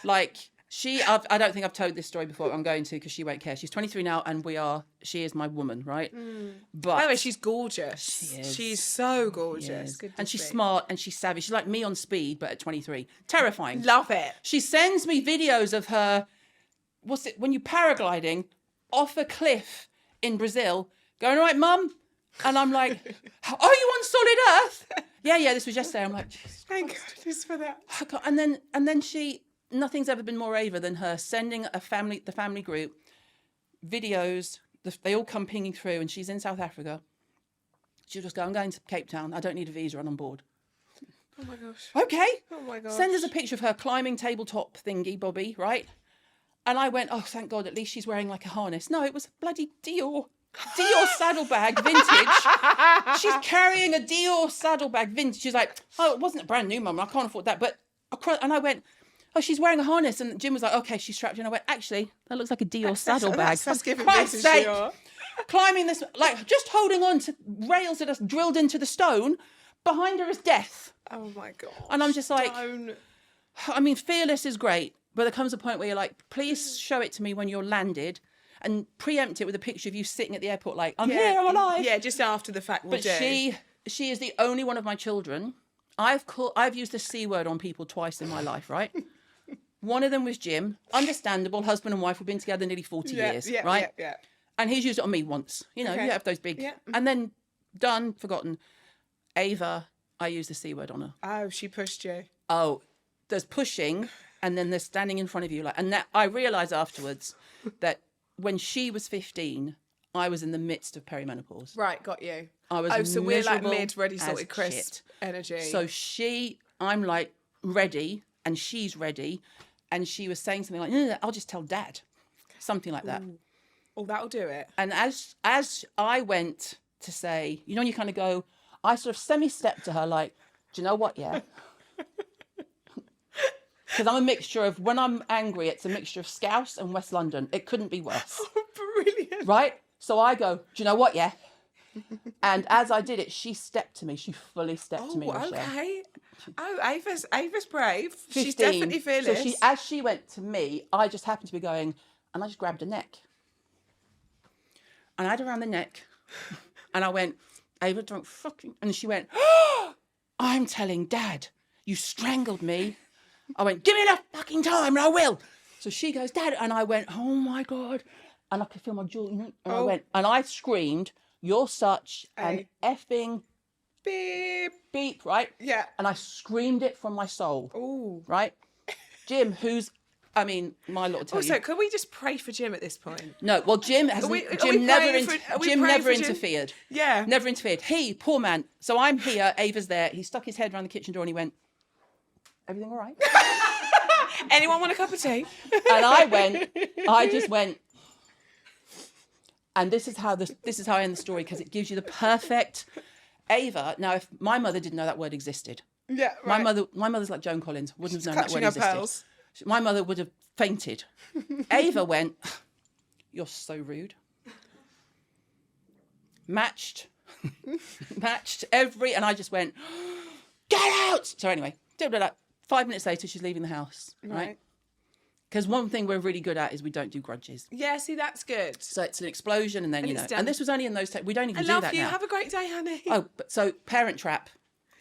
Like, I don't think I've told this story before. I'm going to because she won't care. She's 23 now and she is my woman, right? But By the way, she's gorgeous. She is. She's so she gorgeous. is. Goodness And she's me. smart and she's savvy. She's like me on speed, but at 23. Terrifying. Love it. She sends me videos of her, when you're paragliding off a cliff in Brazil, going, all right, mum? And I'm like, are you on solid earth? Yeah, this was yesterday. I'm like, Jesus Thank goodness for that. Christ. And then nothing's ever been more Ava than her sending the family group videos. They all come pinging through and she's in South Africa. She'll just go, I'm going to Cape Town. I don't need a visa. I'm on board. Oh my gosh. Okay. Oh my gosh. Send us a picture of her climbing tabletop thingy, Bobby, right? And I went, oh, thank God, at least she's wearing like a harness. No, it was a bloody Dior saddlebag vintage. She's carrying a Dior saddlebag vintage. She's like, oh, it wasn't a brand new, mum. I can't afford that. And I went, oh, she's wearing a harness. And Jim was like, okay, she's strapped in. I went, actually, that looks like a Dior saddlebag. That's giving Christ's me sake. Dior. Climbing this, like just holding on to rails that are drilled into the stone. Behind her is death. Oh my god. And I'm just like, Don't. I mean, fearless is great, but there comes a point where you're like, please show it to me when you're landed and preempt it with a picture of you sitting at the airport like, I'm here, I'm alive. Yeah, just after the fact. But she is the only one of my children. I've used the C word on people twice in my life, right? One of them was Jim. Understandable, husband and wife. We've been together nearly 40 years, right? Yeah. And he's used it on me once. You know, Okay. you have those big. Yeah. And then done, forgotten. Ava, I used the C word on her. Oh, she pushed you. Oh, there's pushing and then there's standing in front of you. And that I realised afterwards that when she was 15, I was in the midst of perimenopause. Right, got you. I was so we're like miserable mid, ready, as salted crisp shit. energy. So I'm like ready and she's ready. And she was saying something like, no, I'll just tell Dad. Something like that. Oh, that'll do it. And as I went to say, you know, you kind of go, I sort of semi-stepped to her like, do you know what, yeah? Because I'm a mixture of, when I'm angry, it's a mixture of Scouse and West London. It couldn't be worse. Brilliant. Right? So I go, do you know what, yeah? And as I did it, she stepped to me. She fully stepped to me, Rochelle. Okay. Oh, Ava's brave. 15. She's definitely fearless. So as she went to me, I just happened to be going, and I just grabbed her neck. And I had her around the neck. And I went, Ava, don't fucking... And she went, oh, I'm telling Dad, you strangled me. I went, give me enough fucking time and I will. So she goes, Dad. And I went, oh my God. And I could feel my jaw. And I went, and I screamed, you're such an effing beep, right? Yeah. And I screamed it from my soul. Oh. Right? Jim, my Lord, tell Also, you. could we just pray for Jim at this point? No, well, Jim never interfered. Yeah. Never interfered. He, poor man. So I'm here, Ava's there. He stuck his head around the kitchen door and he went, everything all right? Anyone want a cup of tea? And I just went, and this is how I end the story, because it gives you the perfect Ava. Now, if my mother didn't know that word existed, Yeah, My right. mother's like Joan Collins. Wouldn't have known that Clutching word her existed. pearls. My mother would have fainted. Ava went, "You're so rude." Matched every, and I just went, "Get out!" So anyway, 5 minutes later, she's leaving the house, right? Because one thing we're really good at is we don't do grudges. Yeah, see, that's good. So it's an explosion, and then, And it's done. and this was only in those, we don't even I do love that you. now. Have a great day, honey. Oh, but so Parent Trap,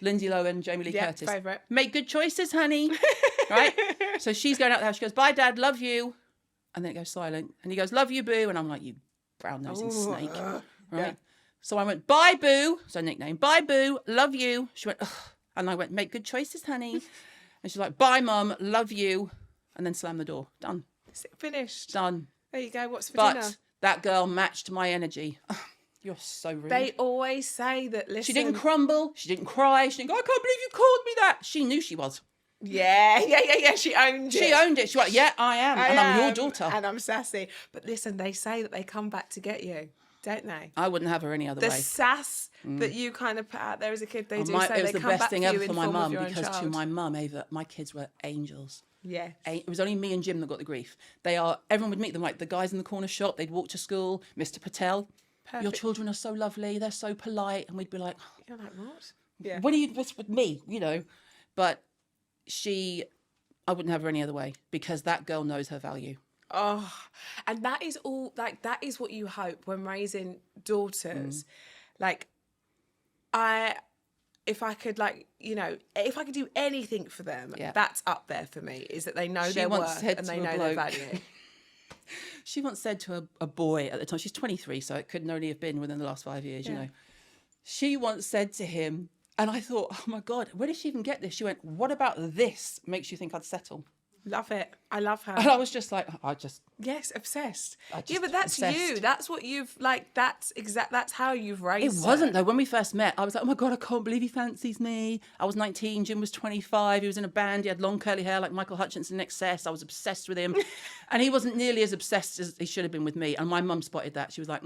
Lindsay Lohan, Jamie Lee Yeah, Curtis. favourite. Make good choices, honey. Right? So she's going out the house. She goes, "Bye, Dad. Love you." And then it goes silent. And he goes, "Love you, Boo." And I'm like, "You brown-nosing snake." Right? Yeah. So I went, "Bye, Boo." So nickname. "Bye, Boo. Love you." She went, "Ugh." And I went, "Make good choices, honey." And she's like, "Bye, Mum. Love you." And then slammed the door. Done. Finished. Done. There you go. What's for But dinner? that girl matched my energy. You're so rude. They always say that, listen. She didn't crumble. She didn't cry. She didn't go, "I can't believe you called me that." She knew she was. Yeah. She owned it. She owned it. She went, "Yeah, I am. And I'm your daughter." And I'm sassy. But listen, they say that they come back to get you, don't they? I wouldn't have her any other The way. sass that you kind of put out there as a kid, they do say It was they the come best back thing to ever you in for my form of mum, your own because to child. my mum, Ava, my kids were angels. Yeah. It was only me and Jim that got the grief. Everyone would meet them, like the guys in the corner shop. They'd walk to school. "Mr. Patel, your Perfect. children are so lovely. They're so polite." And we'd be like, You're like, what? Yeah. "What are you, what's with me?" But I wouldn't have her any other way, because that girl knows her value. Oh, and that is all, like, that is what you hope when raising daughters. Like, if I could, like, if I could do anything for them, Yeah. that's up there for me, is that they know She their once worth said and to they a know their bloke- value. She once said to a boy at the time, she's 23, so it couldn't only have been within the last 5 years, She once said to him, and I thought, "Oh my God, where did she even get this?" She went, "What about this makes you think I'd settle?" Love it. I love her. And I was just like, Yes, obsessed. just Yeah, but that's you. obsessed. That's what you've, like, that's how you've raised It wasn't her. though. When we first met, I was like, "Oh my God, I can't believe he fancies me." I was 19, Jim was 25. He was in a band. He had long curly hair like Michael Hutchinson in Excess. I was obsessed with him. And he wasn't nearly as obsessed as he should have been with me. And my mum spotted that. She was like,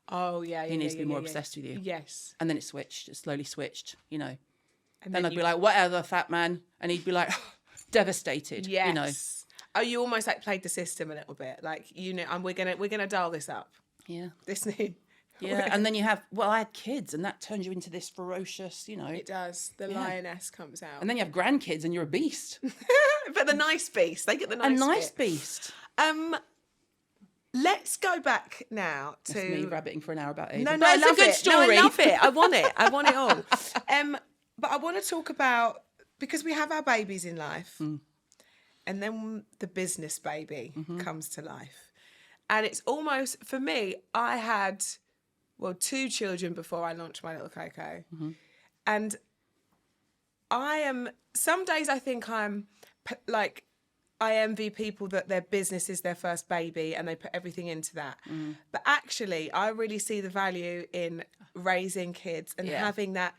Oh, yeah. "He needs to be more obsessed with you." Yes. And then it switched. It slowly switched, And Then I'd be like, "Whatever, fat man." And he'd be like, devastated, yes. Oh, you almost like played the system a little bit, like, and we're gonna dial this up. Yeah. This new. Yeah. And then you have, I had kids, and that turns you into this ferocious, It does. The lioness comes out. And then you have grandkids, and you're a beast. But the nice beast. They get the nice A nice bit. beast. Let's go back now to That's me rabbiting for an hour about Ava. No, But I it's love a good it. story. No, I love it. I want it. I want it all. But I want to talk about, because we have our babies in life, and then the business baby comes to life, and it's almost, for me, I had 2 children before I launched My Little Coco, and some days I think I envy people that their business is their first baby and they put everything into that. But actually, I really see the value in raising kids and having that,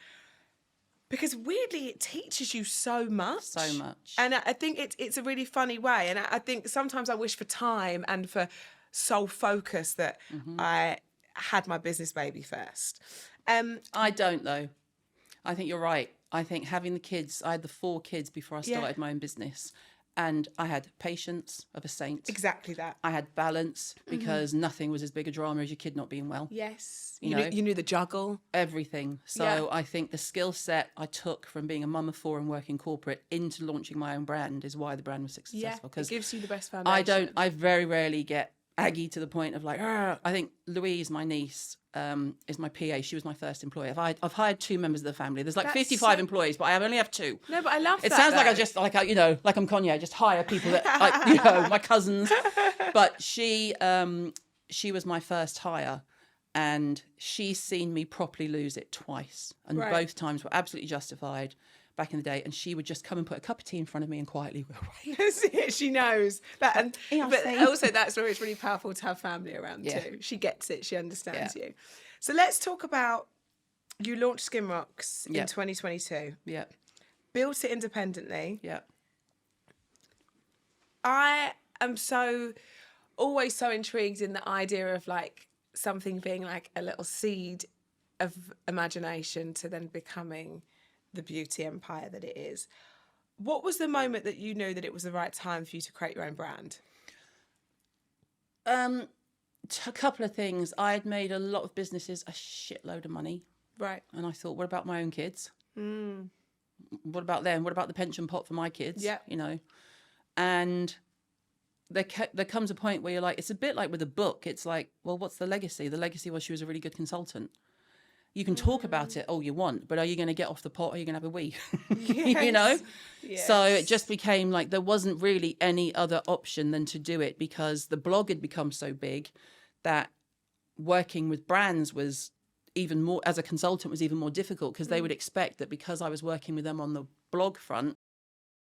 because weirdly, it teaches you so much. So much. And I think it's a really funny way. And I think sometimes I wish for time and for sole focus that I had my business baby first. I don't, though. I think you're right. I think having the kids, I had the 4 kids before I started my own business. And I had patience of a saint. Exactly that. I had balance, because nothing was as big a drama as your kid not being well. Yes. You know? You knew the juggle. Everything. So I think the skill set I took from being a mum of 4 and working corporate into launching my own brand is why the brand was successful. Yeah, it gives you the best foundation. I very rarely get aggy to the point of like, "Argh." I think Louise, my niece, is my PA. She was my first employee. I've hired 2 members of the family. There's like 55 employees, but I only have 2. No, but I love that. It sounds like I though. just like I'm Kanye. I just hire people that my cousins. But she was my first hire, and she's seen me properly lose it twice, and both times were absolutely justified. Back in the day, and she would just come and put a cup of tea in front of me and quietly go away. She knows that, and Yeah, but same. also that's where it's really powerful to have family around Yeah. too. She gets it. She understands you. So let's talk about, you launched Skin Rocks in 2022. Yeah, Built it independently. yeah. I am always so intrigued in the idea of like something being like a little seed of imagination to then becoming the beauty empire that it is. What was the moment that you knew that it was the right time for you to create your own brand? A couple of things. I had made a lot of businesses a shitload of money. Right. And I thought, what about my own kids? What about them? What about the pension pot for my kids? Yeah. You know, and there comes a point where you're like, it's a bit like with a book. It's like, well, what's the legacy? The legacy was she was a really good consultant. You can talk about it all you want, but are you going to get off the pot? Or are you going to have a wee? Yes. You know? Yes. So it just became like there wasn't really any other option than to do it, because the blog had become so big that working with brands was even more, as a consultant, was even more difficult, because they would expect that because I was working with them on the blog front,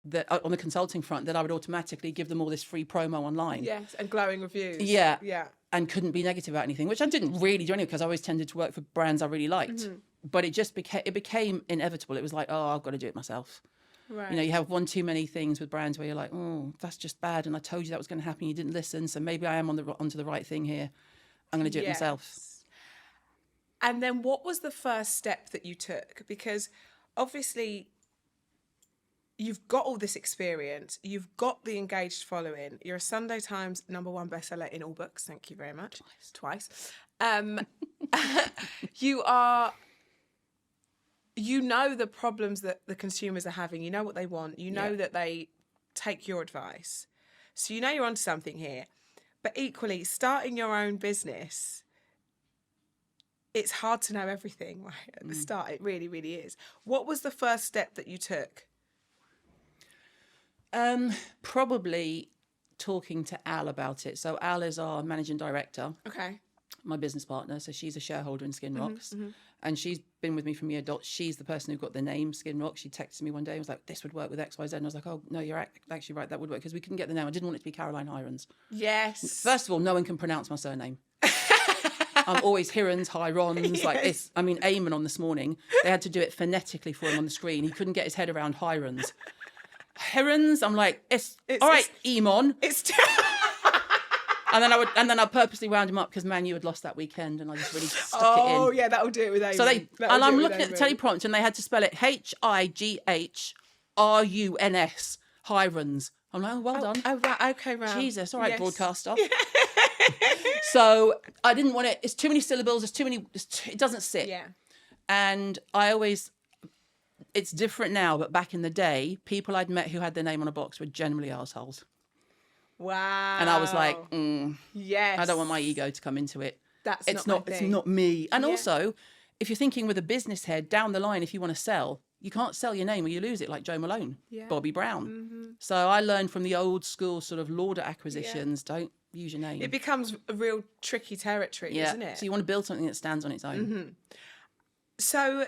that on the consulting front, that I would automatically give them all this free promo online. Yes, and glowing reviews. Yeah. Yeah. And couldn't be negative about anything, which I didn't really do anyway, because I always tended to work for brands I really liked. But it just became inevitable. It was like, oh, I've got to do it myself. Right. You know, you have one too many things with brands where you're like, oh, that's just bad, and I told you that was going to happen, you didn't listen, so maybe I am onto the right thing here. I'm going to do it myself. And then what was the first step that you took? Because obviously you've got all this experience, you've got the engaged following, you're a Sunday Times #1 bestseller in all books, thank you very much. Twice. You know the problems that the consumers are having, you know what they want, you know that they take your advice. So you know you're onto something here. But equally, starting your own business, it's hard to know everything right at the start. It really, really is. What was the first step that you took? Probably talking to Al about it. So Al is our managing director. Okay. My business partner. So she's a shareholder in Skin Rocks. And she's been with me from year dot. She's the person who got the name Skin Rocks. She texted me one day and was like, this would work with XYZ. And I was like, oh, no, you're actually right. That would work, because we couldn't get the name. I didn't want it to be Caroline Hirons. Yes. First of all, no one can pronounce my surname. I'm always Hirons, Hirons, like this. I mean, Eamon on this morning, they had to do it phonetically for him on the screen. He couldn't get his head around Hirons. Hirons, I'm like, it's all right, Eamon. And then I purposely wound him up, because Man U had lost that weekend, and I just really stuck it in. Oh yeah, that'll do it with Eamon. So I'm looking at the teleprompt, and they had to spell it HighghrUns, Hirons. I'm like, oh, well done. Oh, right, okay, right. Jesus, all right, broadcaster. So I didn't want it. It's too many syllables. It doesn't sit. Yeah. And it's different now, but back in the day, people I'd met who had their name on a box were generally arseholes. Wow. And I was like, yes. I don't want my ego to come into it. It's not me. And also, if you're thinking with a business head, down the line, if you want to sell, you can't sell your name or you lose it, like Joe Malone, Bobby Brown. So I learned from the old school sort of Lauder acquisitions, don't use your name. It becomes a real tricky territory, isn't it? So you want to build something that stands on its own. So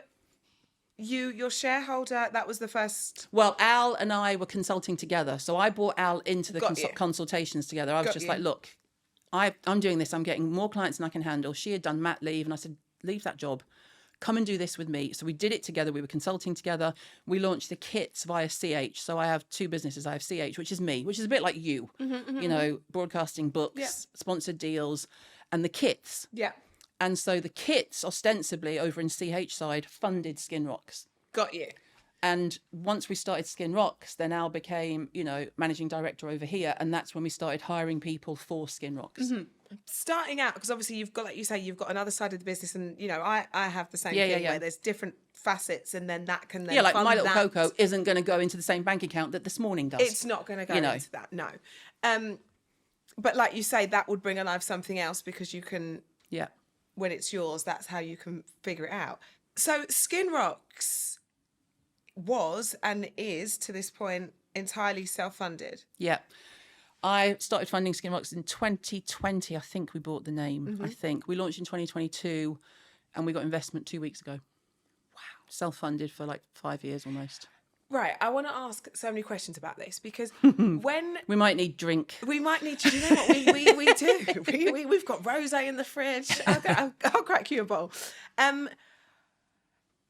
your shareholder, that was the first... Well, Al and I were consulting together. So I brought Al into the consultations together. I was just like, look, I'm doing this. I'm getting more clients than I can handle. She had done mat leave, and I said, leave that job. Come and do this with me. So we did it together. We were consulting together. We launched the kits via CH. So I have two businesses. I have CH, which is me, which is a bit like you, you know, broadcasting books, sponsored deals, and the kits. Yeah. And so the kits, ostensibly over in CH side, funded Skin Rocks. Got you. And once we started Skin Rocks, then Al became, you know, managing director over here. And that's when we started hiring people for Skin Rocks. Starting out, because obviously you've got, like you say, you've got another side of the business, and you know, I have the same thing where there's different facets, and then that can then like fund My Little that. Cocoa isn't going to go into the same bank account that This Morning does. It's not going to go into that, no. But like you say, that would bring alive something else, because you can, when it's yours, that's how you can figure it out. So Skin Rocks was and is to this point entirely self-funded. Yeah. I started funding Skin Rocks in 2020. I think we bought the name. I think we launched in 2022, and we got investment 2 weeks ago. Wow. Self-funded for like 5 years almost. Right. I want to ask so many questions about this, because when we might need drink. We might need to. You know what we do? We've got rosé in the fridge. I'll crack you a bowl.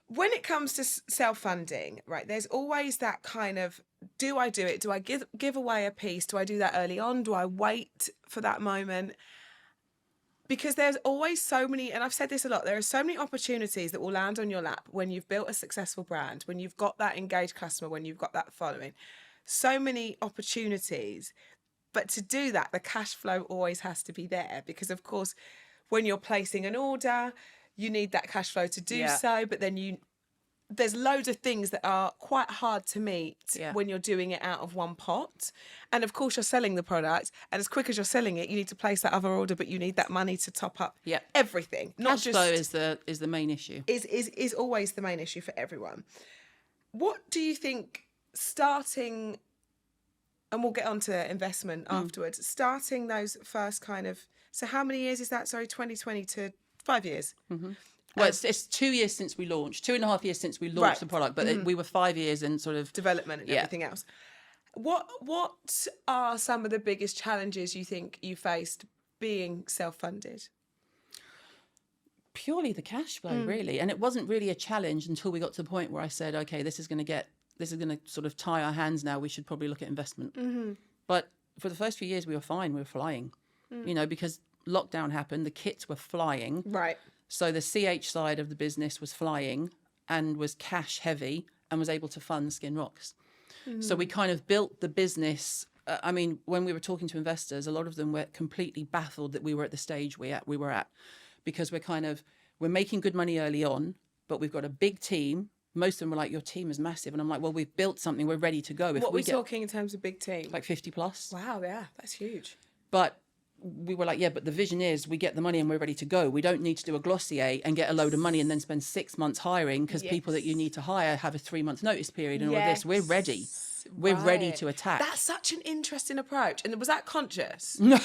When it comes to self-funding, right, there's always that kind of, do I do it? Do I give away a piece? Do I do that early on? Do I wait for that moment? Because there's always so many, and I've said this a lot, there are so many opportunities that will land on your lap when you've built a successful brand, when you've got that engaged customer, when you've got that following. So many opportunities. But to do that, the cash flow always has to be there because, of course, when you're placing an order, you need that cash flow to do so. But then there's loads of things that are quite hard to meet when you're doing it out of one pot. And of course, you're selling the product. And as quick as you're selling it, you need to place that other order, but you need that money to top up everything. Not cash flow is the main issue. Is always the main issue for everyone. What do you think starting, and we'll get on to investment afterwards, starting those first kind of, so how many years is that? Sorry, 2020 to 5 years? Mm-hmm. Well, it's 2 years since we launched, 2.5 years since we launched the product, but we were 5 years in sort of development and everything else. What are some of the biggest challenges you think you faced being self-funded? Purely the cash flow, really. And it wasn't really a challenge until we got to the point where I said, okay, this is going to sort of tie our hands now. We should probably look at investment. Mm-hmm. But for the first few years, we were fine. We were flying, because lockdown happened. The kits were flying. Right. So the CH side of the business was flying and was cash heavy and was able to fund Skin Rocks. Mm. So we kind of built the business. When we were talking to investors, a lot of them were completely baffled that we were at the stage we were at, because we're making good money early on, but we've got a big team. Most of them were like, your team is massive. And I'm like, well, we've built something. We're ready to go. What are we talking in terms of big team? Like 50 plus. Wow, yeah, that's huge. But we were like, but the vision is we get the money and we're ready to go. We don't need to do a glossier and get a load of money and then spend 6 months hiring, because people that you need to hire have a 3-month notice period and all of this. We're ready. We're ready to attack. That's such an interesting approach. And was that conscious? No,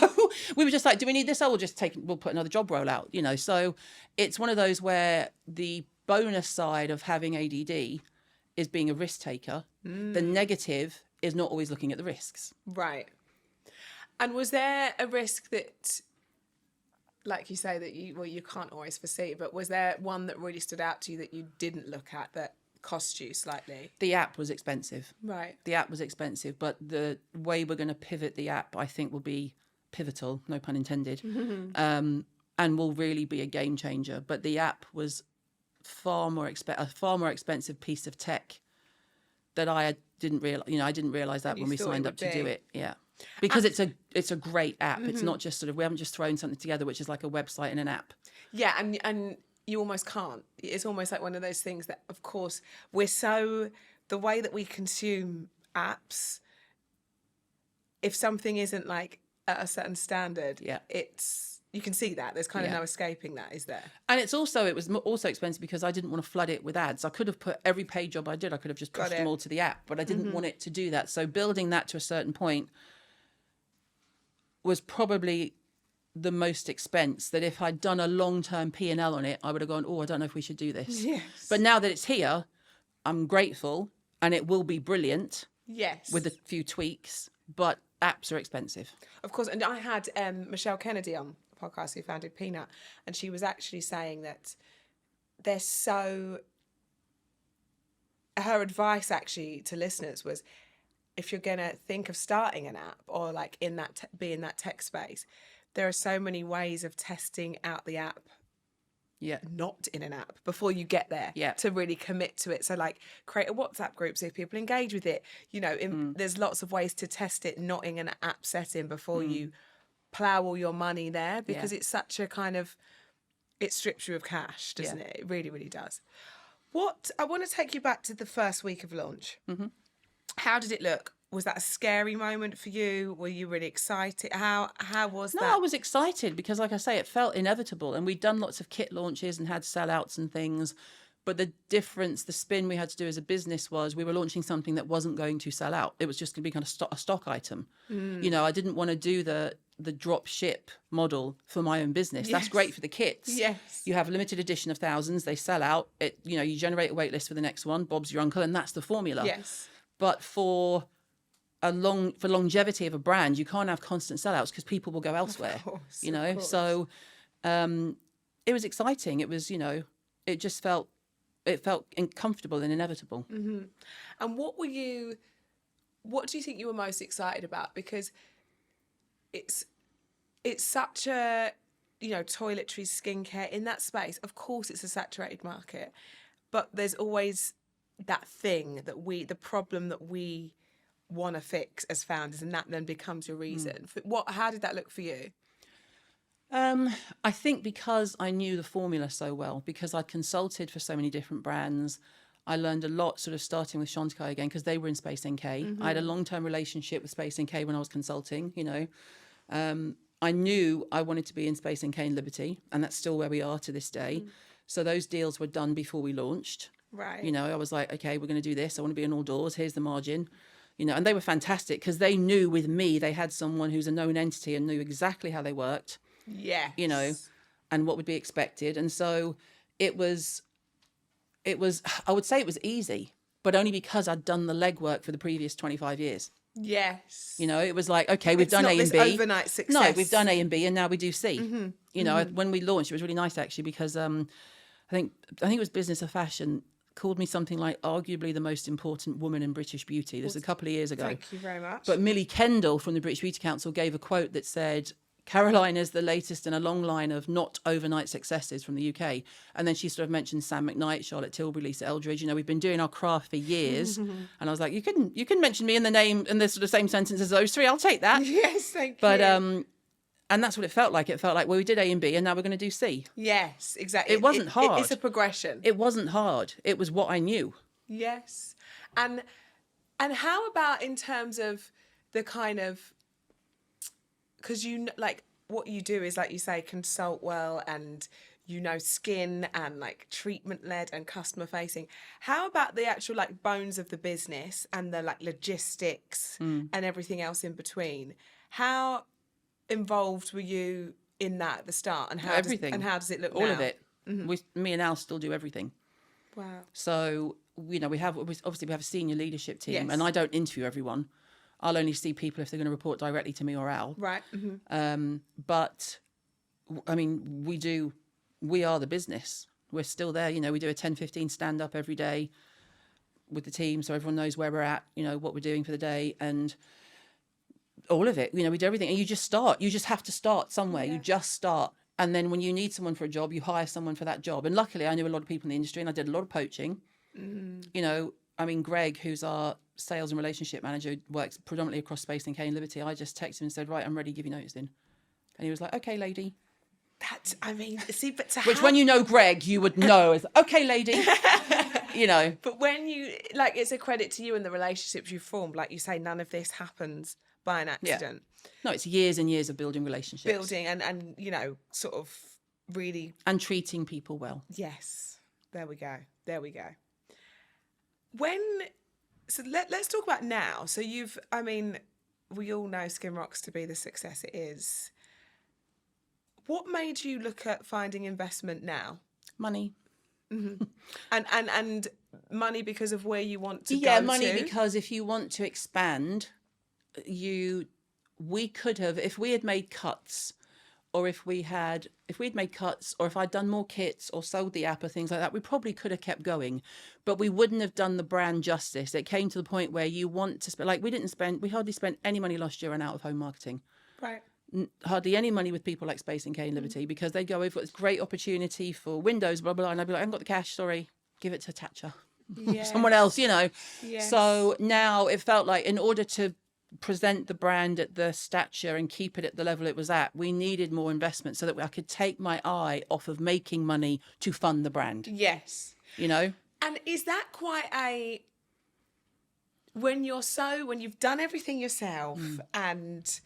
we were just like, do we need this? Oh, we'll put another job role out, So it's one of those where the bonus side of having ADD is being a risk taker. The negative is not always looking at the risks. Right. And was there a risk that, like you say, that you can't always foresee, but was there one that really stood out to you that you didn't look at that cost you slightly? The app was expensive. Right. The app was expensive, but the way we're going to pivot the app, I think, will be pivotal, no pun intended, and will really be a game changer. But the app was a far more expensive piece of tech that I didn't realize. I didn't realize that when we signed up to do it. Yeah. Because it's a great app. It's not just we haven't just thrown something together, which is like a website and an app. Yeah, and you almost can't. It's almost like one of those things that, of course, the way that we consume apps, if something isn't like at a certain standard, you can see that. There's kind of no escaping that, is there? And it was also expensive because I didn't want to flood it with ads. I could have put every paid job I did, I could have just pushed them all to the app, but I didn't want it to do that. So building that to a certain point was probably the most expense, that if I'd done a long-term P&L on it, I would have gone, I don't know if we should do this. Yes. But now that it's here, I'm grateful, and it will be brilliant. Yes. With a few tweaks, but apps are expensive. Of course. And I had Michelle Kennedy on the podcast, who founded Peanut, and she was actually saying that her advice actually to listeners was, if you're going to think of starting an app or like be in that tech space, there are so many ways of testing out the app. Yeah. Not in an app before you get there. Yeah. To really commit to it. So like create a WhatsApp group, see if people engage with it. There's lots of ways to test it, not in an app setting, before you plow all your money there, because it's such a kind of, it strips you of cash, doesn't it? It really, really does. I want to take you back to the first week of launch. Mm-hmm. How did it look? Was that a scary moment for you? Were you really excited? How was that? No, I was excited because, like I say, it felt inevitable. And we'd done lots of kit launches and had sellouts and things. But the spin we had to do as a business was we were launching something that wasn't going to sell out. It was just going to be kind of a stock item. I didn't want to do the drop ship model for my own business. Yes. That's great for the kits. Yes. You have a limited edition of thousands. They sell out. You generate a wait list for the next one. Bob's your uncle. And that's the formula. Yes. But for longevity of a brand, you can't have constant sellouts because people will go elsewhere. Of course. So it was exciting. It was, it just felt comfortable and inevitable. Mm-hmm. And what do you think you were most excited about? Because it's such a toiletries, skincare, in that space, of course it's a saturated market, but there's always that thing the problem that we want to fix as founders, and that then becomes your reason. How did that look for you? I think because I knew the formula so well, because I'd consulted for so many different brands, I learned a lot sort of starting with Shantai again, because they were in Space NK. I had a long-term relationship with Space NK when I was consulting, I knew I wanted to be in Space NK and Liberty, and that's still where we are to this day. So those deals were done before we launched. Right. I was like, okay, we're going to do this. I want to be in all doors. Here's the margin. And they were fantastic because they knew with me, they had someone who's a known entity and knew exactly how they worked. Yeah. And what would be expected. And so it was, I would say it was easy, but only because I'd done the legwork for the previous 25 years. Yes. It was like, okay, we've done not A and this B. overnight success. No, we've done A and B, and now we do C. When we launched, it was really nice actually, because I think it was Business of Fashion called me something like arguably the most important woman in British beauty. This was a couple of years ago. Thank you very much. But Millie Kendall from the British Beauty Council gave a quote that said, Caroline is the latest in a long line of not overnight successes from the UK. And then she sort of mentioned Sam McKnight, Charlotte Tilbury, Lisa Eldridge. We've been doing our craft for years. And I was like, you can mention me in the sort of same sentence as those three. I'll take that. Yes, thank you. But and that's what it felt like. It felt like, well, we did A and B, and now we're going to do C. Yes, exactly. It wasn't hard. It's a progression. It wasn't hard. It was what I knew. Yes. And how about in terms of the kind of, because what you do is, like you say, consult well, and skin and like treatment led and customer facing. How about the actual like bones of the business and the like logistics and everything else in between? How involved were you in that at the start, and how everything how does it look all now? of it? Me and Al still do everything. Wow. So we have a senior leadership team. Yes. And I don't interview everyone. I'll only see people if they're going to report directly to me or Al. Right. But I mean, we are the business. We're still there. We do a 10-15 stand up every day with the team, so everyone knows where we're at, what we're doing for the day, and all of it. We do everything. And you just start. You just have to start somewhere. Yeah. You just start. And then when you need someone for a job, you hire someone for that job. And luckily, I knew a lot of people in the industry, and I did a lot of poaching. Greg, who's our sales and relationship manager, works predominantly across Space NK and Liberty. I just texted him and said, right, I'm ready to give you notice in. And he was like, okay, lady. Which when you know Greg, you would know as, okay, lady. But when you, it's a credit to you and the relationships you've formed. Like you say, none of this happens by an accident. Yeah. No, it's years and years of building relationships. And sort of really. And treating people well. Yes. There we go. Let's talk about now. So we all know Skin Rocks to be the success it is. What made you look at finding investment now? Money. Mm-hmm. And money because of where you want to go. Yeah, money because if you want to expand, we could have, if we had made cuts, or if we'd made cuts, or if I'd done more kits or sold the app or things like that, we probably could have kept going, but we wouldn't have done the brand justice. It came to the point where you want to spend, we hardly spent any money last year on out-of-home marketing. Right. Hardly any money with people like Space NK and Liberty, because they go over this great opportunity for Windows, blah, blah, blah, and I'd be like, I haven't got the cash, sorry, give it to Thatcher. Yes. Someone else, Yes. So now it felt like in order to present the brand at the stature and keep it at the level it was at, we needed more investment so that I could take my eye off of making money to fund the brand. Yes. And is that quite when you've done everything yourself and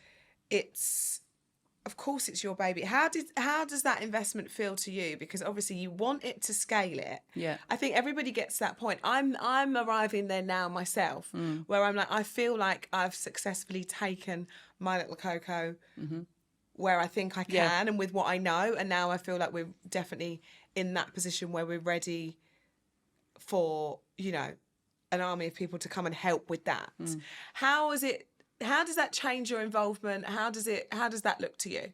of course it's your baby, how does that investment feel to you? Because obviously you want it to scale it. Yeah. I think everybody gets to that point. I'm arriving there now myself, where I'm like, I feel like I've successfully taken my little Coco where I think I can and with what I know, and now I feel like we're definitely in that position where we're ready for an army of people to come and help with that. How does that change your involvement? How does that look to you?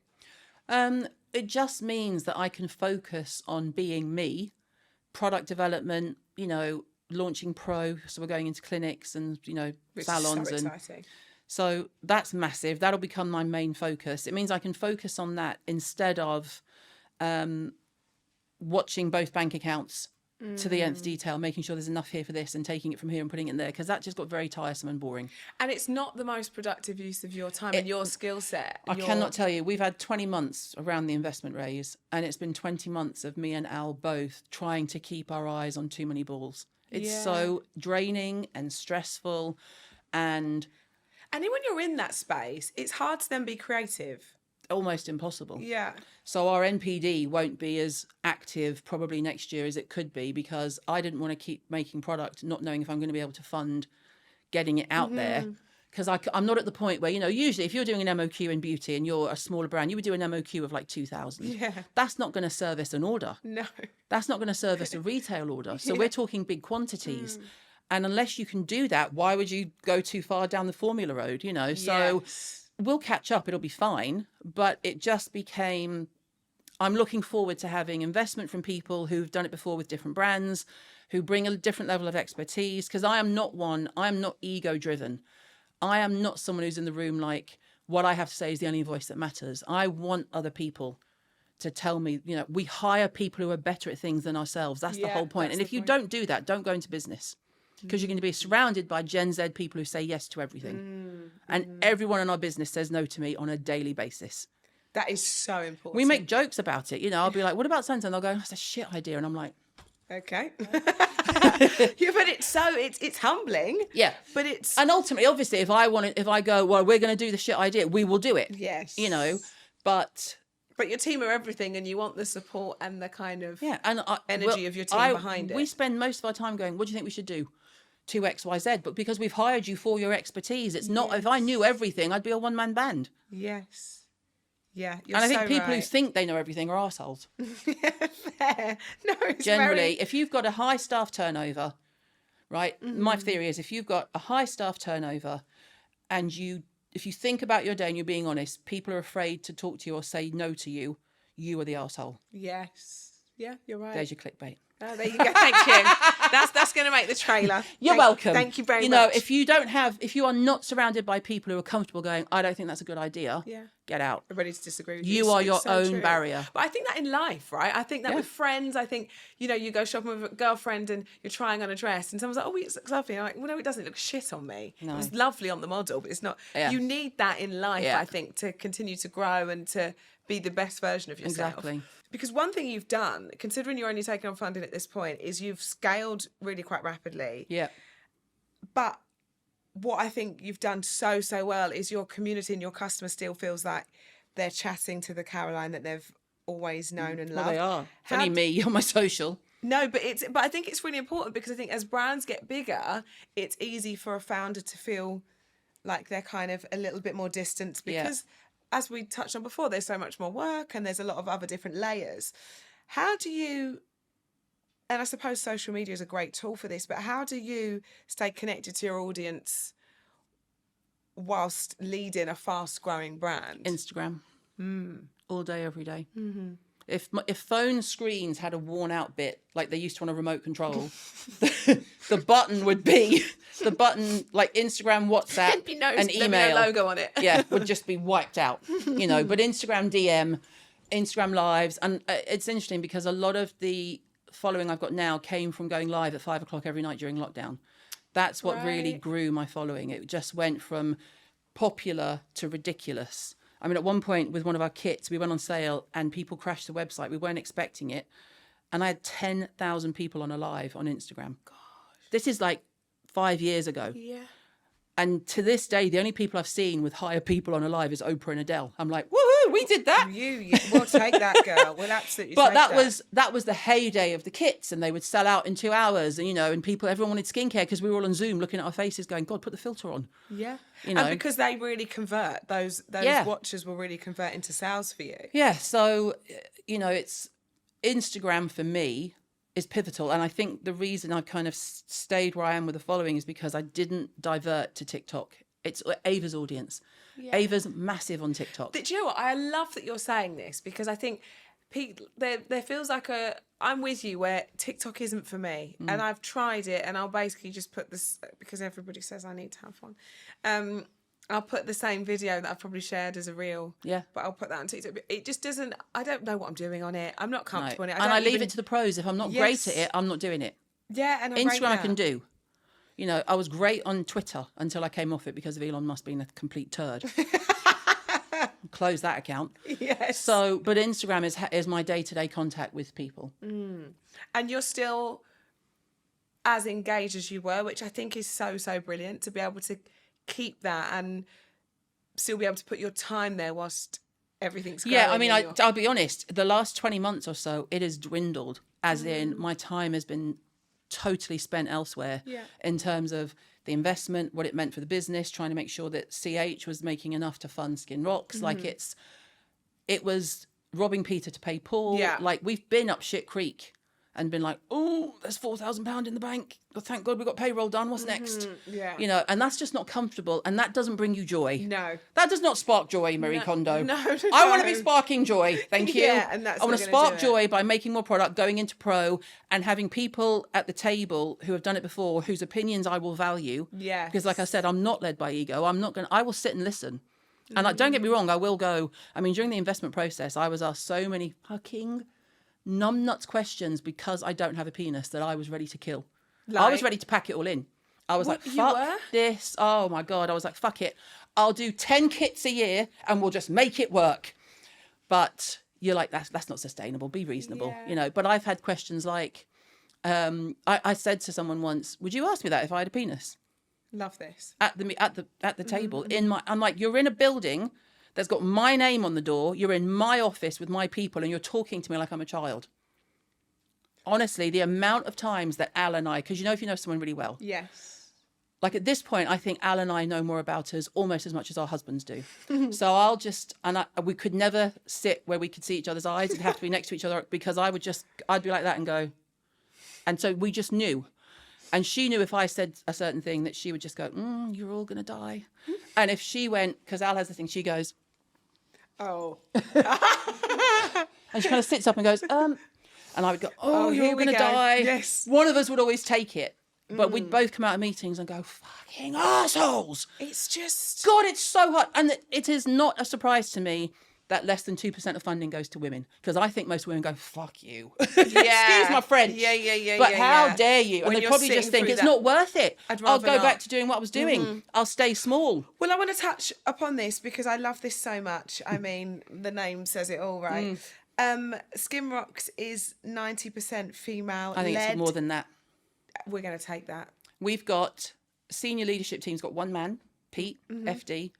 It just means that I can focus on being me, product development, launching pro. So we're going into clinics and, Which salons. Is so exciting. So that's massive. That'll become my main focus. It means I can focus on that instead of watching both bank accounts to the nth detail, making sure there's enough here for this and taking it from here and putting it in there, because that just got very tiresome and boring. And it's not the most productive use of your time and your skill set. I cannot tell you. We've had 20 months around the investment raise, and it's been 20 months of me and Al both trying to keep our eyes on too many balls. It's so draining and stressful. And when you're in that space, it's hard to then be creative. Almost impossible. Yeah. So our NPD won't be as active probably next year as it could be, because I didn't want to keep making product not knowing if I'm going to be able to fund getting it out there. Because I'm not at the point where, usually if you're doing an MOQ in beauty and you're a smaller brand, you would do an MOQ of like 2,000. Yeah. That's not going to service an order. No. That's not going to service a retail order. So we're talking big quantities. And unless you can do that, why would you go too far down the formula road, So we'll catch up. It'll be fine. But it just became, I'm looking forward to having investment from people who've done it before with different brands, who bring a different level of expertise. Because I'm not ego driven. I am not someone who's in the room like, what I have to say is the only voice that matters. I want other people to tell me, we hire people who are better at things than ourselves. That's the whole point. And if you don't do that, don't go into business, because you're going to be surrounded by Gen Z people who say yes to everything. And everyone in our business says no to me on a daily basis. That is so important. We make jokes about it. I'll be like, what about something? And they'll go, that's a shit idea. And I'm like, okay. But it's humbling. Yeah. But it's, and ultimately, obviously, if I go, well, we're going to do the shit idea, we will do it. yes. But your team are everything, and you want the support and the kind of energy of your team behind it. We spend most of our time going, what do you think we should do? 2X, Y, Z. But because we've hired you for your expertise, it's not, if I knew everything, I'd be a one-man band. Yes. Yeah. You're and I think so people right. who think they know everything are arseholes. Fair. No, it's generally, if you've got a high staff turnover, right? My theory is if you've got a high staff turnover and if you think about your day and you're being honest, people are afraid to talk to you or say no to you, you are the arsehole. Yes. Yeah, you're right. There's your clickbait. Oh, there you go. Thank you. That's going to make the trailer. You're welcome. Thank you very much. If you are not surrounded by people who are comfortable going, I don't think that's a good idea, get out. Everybody's disagree with you. You are your so own true. Barrier. But I think that in life, right? I think that with friends, I think, you go shopping with a girlfriend and you're trying on a dress and someone's like, oh, it looks lovely. I'm like, well, no, it doesn't look shit on me. No. It was lovely on the model, but it's not. Yeah. You need that in life, I think, to continue to grow and to be the best version of yourself. Exactly. Because one thing you've done, considering you're only taking on funding at this point, is you've scaled really quite rapidly. Yeah. But what I think you've done so well is your community and your customer still feels like they're chatting to the Caroline that they've always known and loved. Well, they are. It's only me on my social. No, but I think it's really important, because I think as brands get bigger, it's easy for a founder to feel like they're kind of a little bit more distant, because as we touched on before, there's so much more work and there's a lot of other different layers. How do you, and I suppose social media is a great tool for this, but how do you stay connected to your audience whilst leading a fast growing brand? Instagram. All day, every day. Mm-hmm. If phone screens had a worn out bit like they used to on a remote control, the button would be like Instagram, WhatsApp, and email logo on it. would just be wiped out. But Instagram DM, Instagram lives, and it's interesting because a lot of the following I've got now came from going live at 5 o'clock every night during lockdown. That's what really grew my following. It just went from popular to ridiculous. I mean, at one point with one of our kits, we went on sale and people crashed the website. We weren't expecting it. And I had 10,000 people on a live on Instagram. Gosh. This is like 5 years ago. Yeah. And to this day, the only people I've seen with higher people on a live is Oprah and Adele. I'm like, woohoo, we did that. We'll take that, girl. We'll absolutely but take that. that was the heyday of the kits, and they would sell out in 2 hours. And, and everyone wanted skincare because we were all on Zoom looking at our faces going, God, put the filter on. Yeah. And because they really convert, those watches will really convert into sales for you. Yeah. So, it's Instagram for me is pivotal. And I think the reason I kind of stayed where I am with the following is because I didn't divert to TikTok. It's Ava's audience. Yeah. Ava's massive on TikTok. Do you know what? I love that you're saying this, because I think there feels like I'm with you where TikTok isn't for me. And I've tried it, and I'll basically just put this, because everybody says I need to have one. I'll put the same video that I've probably shared as a reel. Yeah. But I'll put that on TikTok. It just doesn't, I don't know what I'm doing on it. I'm not comfortable in it. I leave it to the pros. If I'm not great at it, I'm not doing it. Yeah, and Instagram I can do. You know, I was great on Twitter until I came off it because of Elon Musk being a complete turd. Close that account. Yes. So, but Instagram is my day-to-day contact with people. And you're still as engaged as you were, which I think is so, so brilliant to be able to keep that and still be able to put your time there whilst everything's going. Yeah, I mean, I'll be honest, the last 20 months or so, it has dwindled, as in my time has been totally spent elsewhere in terms of the investment, what it meant for the business, trying to make sure that CH was making enough to fund Skin Rocks. Like it was robbing Peter to pay Paul. Yeah. Like we've been up shit creek and been like, oh, there's £4,000 in the bank. Oh, thank God we got payroll done. What's next? Yeah. You know, and that's just not comfortable. And that doesn't bring you joy. No. That does not spark joy, Marie Kondo. No. I want to be sparking joy. Thank you. Yeah, and that's I want not to gonna spark do it. joy by making more product, going into pro, and having people at the table who have done it before, whose opinions I will value. Yes. Because like I said, I'm not led by ego. I will sit and listen. And like, don't get me wrong, I will go. I mean, during the investment process, I was asked so many fucking numbnuts questions because I don't have a penis that I was ready to kill. I was ready to pack it all in. I was like, you fuck were? this. Oh my God. I was like, fuck it. I'll do 10 kits a year and we'll just make it work. But you're like, that's not sustainable. Be reasonable, you know. But I've had questions like, I said to someone once, would you ask me that if I had a penis? Love this. At the table. I'm like, you're in a building that's got my name on the door. You're in my office with my people and you're talking to me like I'm a child. Honestly, the amount of times that Al and I, because you know if you know someone really well. Yes. Like at this point, I think Al and I know more about us almost as much as our husbands do. So we could never sit where we could see each other's eyes. It'd have to be next to each other because I'd be like that and go. And so we just knew. And she knew if I said a certain thing that she would just go, you're all going to die. And if she went, because Al has the thing, she goes, oh. And she kind of sits up and goes, and I would go, you're all going to die. Yes. One of us would always take it. But we'd both come out of meetings and go, fucking assholes. It's just... God, it's so hot. And it is not a surprise to me that less than 2% of funding goes to women. Because I think most women go, fuck you. Excuse my French. Yeah. But how dare you? When And they you're probably just sitting think through it's that, not worth it. I'd I'll rather go not. back to doing what I was doing. I'll stay small. Well, I want to touch upon this because I love this so much. I mean, the name says it all, right? Skin Rocks is 90% female. I think it's more than that. We're going to take that. We've got senior leadership team's got one man, Pete, FD.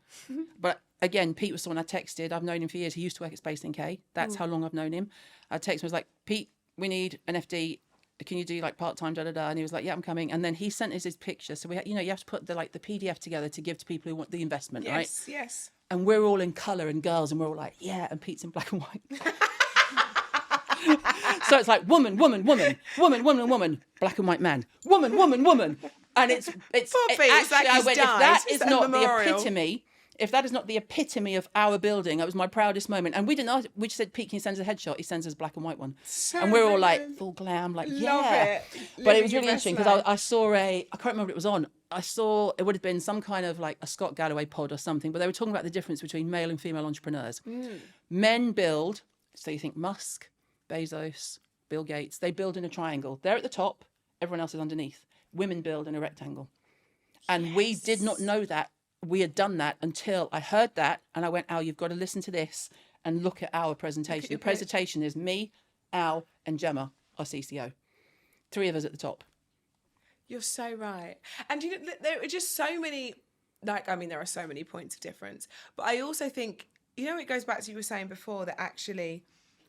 But again, Pete was someone I texted. I've known him for years. He used to work at Space NK. That's how long I've known him. I texted him, I was like, Pete, we need an FD. Can you do like part-time, da-da-da? And he was like, yeah, I'm coming. And then he sent us his picture. So you have to put the PDF together to give to people who want the investment, right? Yes. And we're all in colour and girls and we're all like, yeah. And Pete's in black and white. So it's like woman, black and white man, woman. And it's Poppy, actually, it's like I he's went, died. if It's a not memorial. if that is not the epitome of our building, it was my proudest moment. And we didn't ask, we just said, Pete, can you send us a headshot? He sends us a black and white one. And we're all like, full glam, like, Love yeah. it. But it Living was your really best interesting because life. I saw I can't remember what it was on. I saw, it would have been some kind of like a Scott Galloway pod or something, but they were talking about the difference between male and female entrepreneurs. Men build, so you think Musk, Bezos, Bill Gates, they build in a triangle. They're at the top, everyone else is underneath. Women build in a rectangle. And we did not know that. We had done that until I heard that and I went, Al, you've got to listen to this and look at our presentation. The presentation is me, Al and Gemma, our CCO. 3 of us at the top. You're so right. And you know, there are just so many, there are so many points of difference. But I also think, it goes back to you were saying before that actually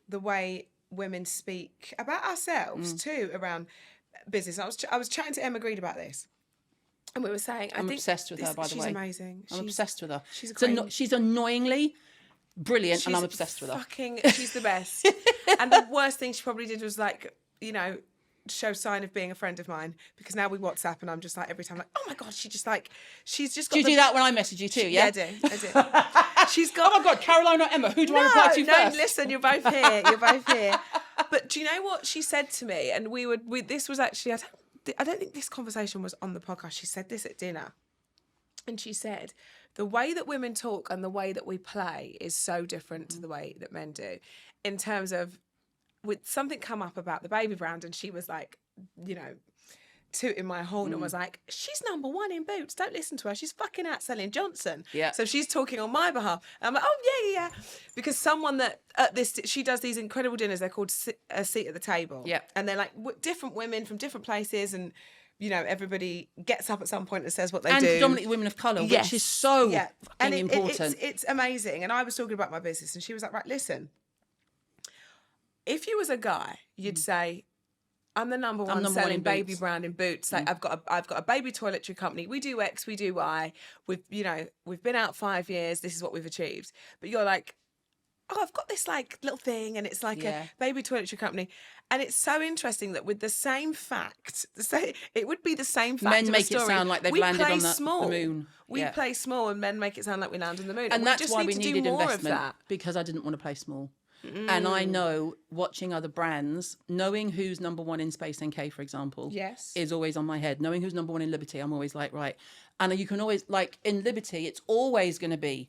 the way women speak about ourselves too around business. I was chatting to Emma Greed about this. And we were saying, I'm obsessed with her, by the way. She's amazing. I'm obsessed with her. She's a queen. She's annoyingly brilliant and I'm obsessed with her. She's the best. And the worst thing she probably did was show sign of being a friend of mine because now we WhatsApp and I'm just like every time like, oh my God, she's just got Do you do that when I message you too, yeah? Yeah, I do. She's got... Oh my God, Caroline or Emma, who do I reply to first? No, listen, you're both here. But do you know what she said to me? And this was actually, I don't think this conversation was on the podcast. She said this at dinner. And she said, the way that women talk and the way that we play is so different to the way that men do, in terms of, with something come up about the baby brand, and she was like, you know, tooting my horn and was like, she's number one in boots, don't listen to her, she's fucking out selling Johnson. Yeah. So she's talking on my behalf. And I'm like, oh yeah. Because someone that at this, she does these incredible dinners, they're called a seat at the table. Yeah. And they're like different women from different places, and you know, everybody gets up at some point and says what they do. And predominantly women of colour, which is so fucking important. It's amazing. And I was talking about my business, and she was like, right, listen, if you was a guy, you'd say, I'm the number one selling baby brand in boots. Like I've got a baby toiletry company. We do X, we do Y. We've been out 5 years. This is what we've achieved. But you're like, oh, I've got this like little thing, and it's like a baby toiletry company. And it's so interesting that with the same fact, it would be the same fact. Men make it sound like they've landed on the moon. We play small, and men make it sound like we land on the moon. And that's why we more needed investment, of that. because I didn't want to play small. And I know, watching other brands, knowing who's number one in Space NK, for example, is always on my head. Knowing who's number one in Liberty, I'm always like, right. And you can always, like, in Liberty, it's always going to be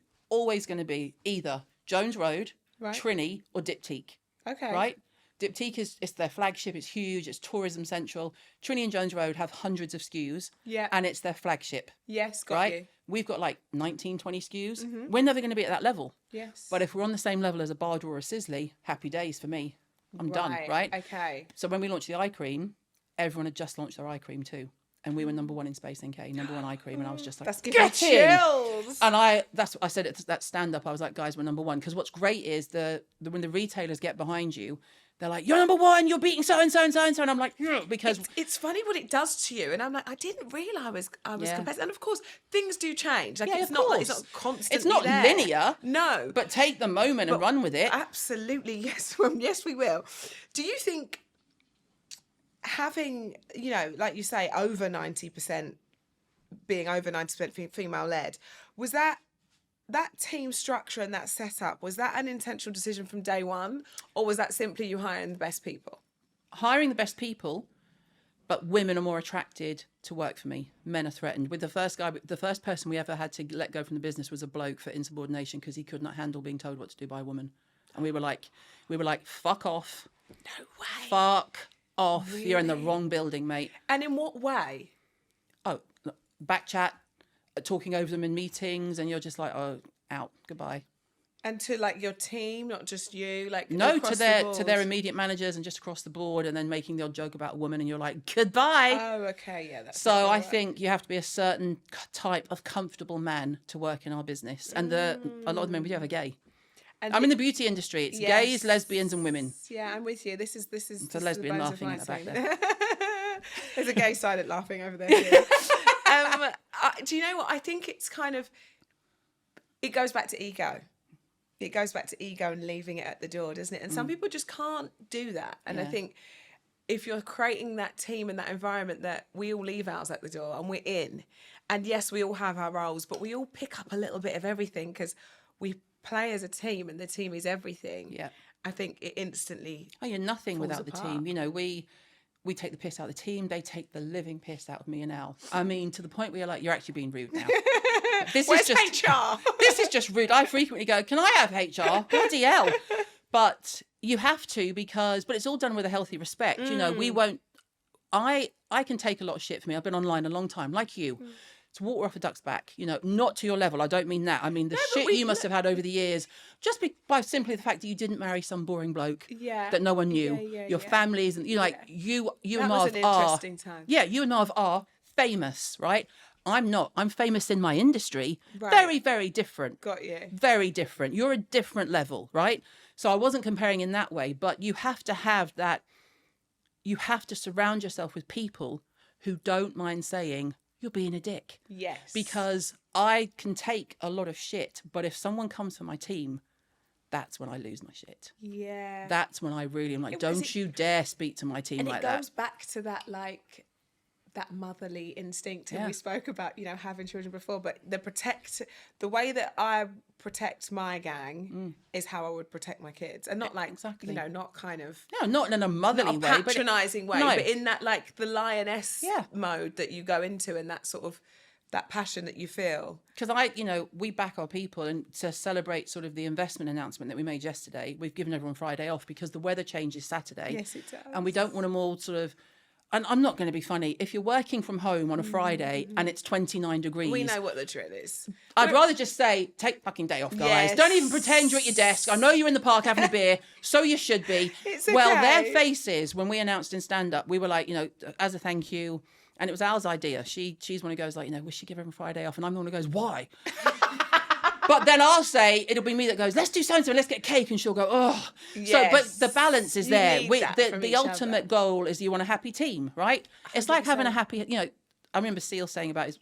either Jones Road, Trini, or Diptyque. Okay. Right? Diptyque it's their flagship. It's huge. It's tourism central. Trini and Jones Road have hundreds of SKUs. Yeah. And it's their flagship. Yes, got you. We've got like 19, 20 SKUs. We're never going to be at that level. Yes. But if we're on the same level as a Bardor or a Sisley, happy days for me. I'm done, right? Okay. So when we launched the eye cream, everyone had just launched their eye cream too. And we were number one in Space NK, number one eye cream. And I was just like, that's giving chills. And I said it, that stand up, I was like, guys, we're number one. Because what's great is when the retailers get behind you, they're like, you're number one, you're beating so and so and so and so. And I'm like, because it's funny what it does to you. And I'm like, I didn't realise I was competitive. And of course, things do change. Like it's not constantly it's not there. linear. No. But take the moment and run with it. Absolutely, yes. Yes, we will. Do you think having, you know, like you say, over 90%, being over 90% female led, was that team structure and that setup, was that an intentional decision from day one, or was that simply you hiring the best people? Hiring the best people, but women are more attracted to work for me. Men are threatened. With the first person we ever had to let go from the business was a bloke for insubordination because he could not handle being told what to do by a woman. And we were like, fuck off. No way. Fuck off. Really? You're in the wrong building, mate. And in what way? Oh, back chat, talking over them in meetings, and you're just like, oh, out, goodbye. And to like your team, not just you, like no, to their immediate managers and just across the board, and then making the odd joke about a woman, and you're like, goodbye. Oh, okay, yeah. That's so I think you have to be a certain type of comfortable man to work in our business, and a lot of the men we do have are gay. And I'm in the beauty industry. It's gays, lesbians, and women. Yeah, I'm with you. This is it's a lesbian laughing at the back there. There's a gay silent laughing over there. Yeah. Do you know what? I think it's kind of, it goes back to ego. It goes back to ego and leaving it at the door, doesn't it? And some people just can't do that. And I think if you're creating that team and that environment that we all leave ours at the door and we're in, and yes, we all have our roles, but we all pick up a little bit of everything because we play as a team and the team is everything. Yeah. I think it instantly you're nothing without apart. The team. You know, we take the piss out of the team. They take the living piss out of me and Al. I mean, to the point where you're like, you're actually being rude now. Where's HR? This is just rude. I frequently go, can I have HR? Bloody hell. But you have to but it's all done with a healthy respect. You know, we won't, I can take a lot of shit for me. I've been online a long time, like you. It's water off a duck's back, you know, not to your level. I don't mean that. I mean the shit you must have had over the years, just by simply the fact that you didn't marry some boring bloke that no one knew. Your families, and you know, like you and Marv are. Time. Yeah, you and Marv are famous, right? I'm not. I'm famous in my industry. Right. Very, very different. Got you. Very different. You're a different level, right? So I wasn't comparing in that way, but you have to have that. You have to surround yourself with people who don't mind saying, you're being a dick. Yes. Because I can take a lot of shit, but if someone comes for my team, that's when I lose my shit. Yeah. That's when I really am like, don't you dare speak to my team like that. And it goes back to that, like, that motherly instinct. And we spoke about, you know, having children before, but the way that I protect my gang is how I would protect my kids. And not like, you know, not kind of... No, not in a motherly way. Patronising way, but in that, like, the lioness mode that you go into, and that sort of that passion that you feel. Because we back our people, and to celebrate sort of the investment announcement that we made yesterday, we've given everyone Friday off because the weather changes Saturday. Yes, it does. And we don't want them all sort of, and I'm not going to be funny, if you're working from home on a Friday and it's 29 degrees. We know what the drill is. I'd rather just say, take fucking day off, guys. Yes. Don't even pretend you're at your desk. I know you're in the park having a beer, so you should be. It's Well, their okay. faces, when we announced in stand-up, we were like, as a thank you, and it was Al's idea. She's one who goes like, we should give everyone Friday off. And I'm the one who goes, why? But then I'll say, it'll be me that goes, let's do so-and-so, let's get cake. And she'll go, oh. Yes. So, but the balance is You there. need that from The each ultimate other. goal is you want a happy team, right? It's like having a 100%. happy, I remember Seal saying about his,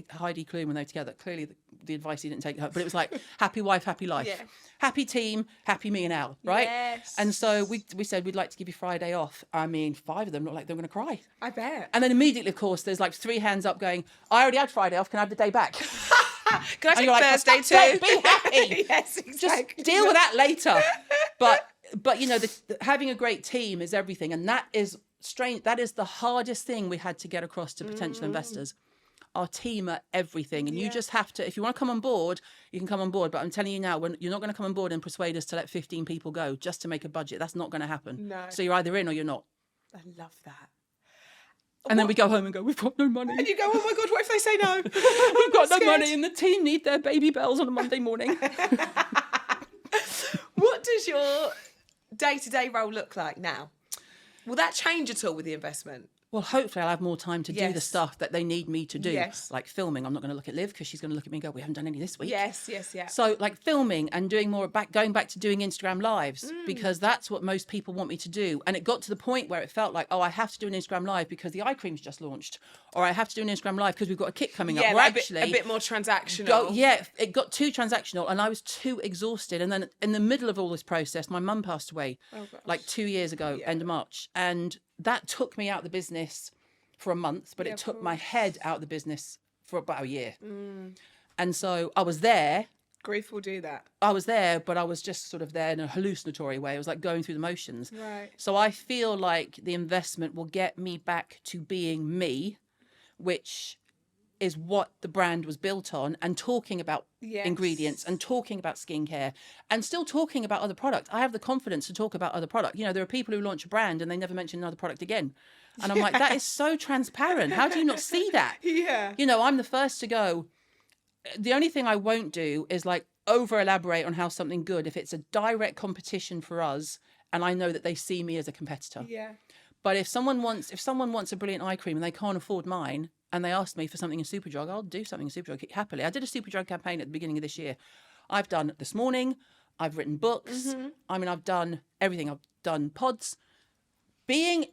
Heidi Klum when they were together. Clearly, the advice he didn't take her, but it was like happy wife, happy life, Yeah. happy team, happy me and Al, right? Yes. And so we said we'd like to give you Friday off. I mean, 5 of them look like they're going to cry. I bet. And then immediately, of course, there's like 3 hands up going, I already had Friday off. Can I have the day back? Can I take you're like, Thursday "For fuck's sake, too? be happy." Yes, Just exactly. deal with that later. But having a great team is everything, and that is strange. That is the hardest thing we had to get across to potential investors. Our team are everything, and you just have to. If you want to come on board, you can come on board. But I'm telling you now, when you're not going to come on board and persuade us to let 15 people go just to make a budget, that's not going to happen. No. So you're either in or you're not. I love that. And then we go home and go, we've got no money. And you go, oh my God, what if they say no? We've got no money, and the team need their baby bells on a Monday morning. What does your day-to-day role look like now? Will that change at all with the investment? Well, hopefully I'll have more time to do the Yes. stuff that they need me to do. Yes. Like filming. I'm not going to look at Liv because she's going to look at me and go, we haven't done any this week. Yes. So like filming and doing more going back to doing Instagram lives because that's what most people want me to do. And it got to the point where it felt like, oh, I have to do an Instagram live because the eye cream's just launched, or I have to do an Instagram live because we've got a kit coming up. Yeah, We're like actually a bit more transactional. it got too transactional and I was too exhausted. And then in the middle of all this process, my mum passed away like 2 years ago, end of March. And that took me out of the business for a month, but it took my head out of the business for about a year. And so I was there. Grief will do that. I was there, but I was just sort of there in a hallucinatory way. I was like going through the motions. Right. So I feel like the investment will get me back to being me, which is what the brand was built on, and talking about ingredients and talking about skincare and still talking about other products. I have the confidence to talk about other products. There are people who launch a brand and they never mention another product again. And I'm like, that is so transparent. How do you not see that? Yeah. I'm the first to go. The only thing I won't do is like over elaborate on how something good if it's a direct competition for us and I know that they see me as a competitor. Yeah. But if someone wants a brilliant eye cream and they can't afford mine and they ask me for something in Superdrug, I'll do something in Superdrug happily. I did a Superdrug campaign at the beginning of this year. I've done This Morning. I've written books. I mean, I've done everything. I've done pods. Being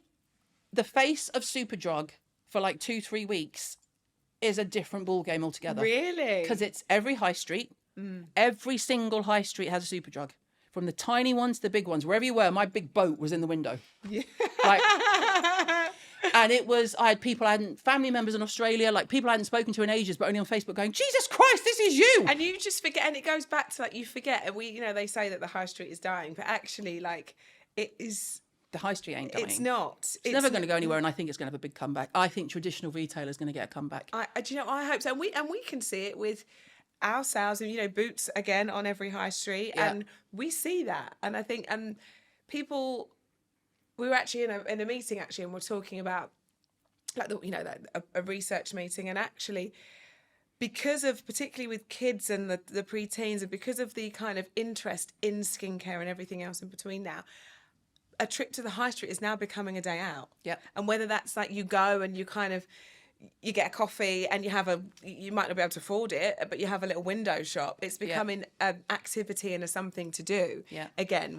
the face of Superdrug for like 2-3 weeks is a different ball game altogether. Really? Because it's every high street. Every single high street has a Superdrug. From the tiny ones to the big ones. Wherever you were, my big boat was in the window. Yeah. And it was, I had family members in Australia, like people I hadn't spoken to in ages, but only on Facebook going, Jesus Christ, this is you. And you just forget, and it goes back to like, you forget, and they say that the high street is dying, but actually like it is. The high street ain't dying. It's not. It's never going to go anywhere, and I think it's going to have a big comeback. I think traditional retail is going to get a comeback. I hope so. And we can see it with our sales, and Boots again on every high street, and we see that. And I think, and people, we were actually in a meeting actually, and we're talking about like a research meeting, and actually, because of particularly with kids and the preteens, and because of the kind of interest in skincare and everything else in between now. A trip to the high street is now becoming a day out. Yeah. And whether that's like you go and you get a coffee and you might not be able to afford it, but you have a little window shop. It's becoming an activity and a something to do again,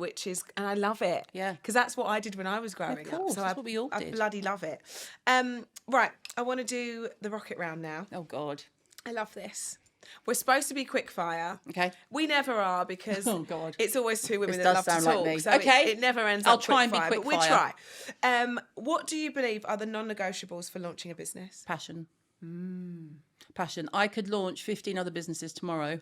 and I love it. Yeah. Because that's what I did when I was growing course, up. So that's what we all I did. bloody love it. Right. I want to do the rocket round now. Oh, God. I love this. We're supposed to be quick fire. Okay. We never are because Oh, God. it's always two women This that does love to sound talk. like me. So Okay. it never ends I'll up try quick and be fire, quick but we'll fire. try. What do you believe are the non-negotiables for launching a business? Passion. Passion. I could launch 15 other businesses tomorrow.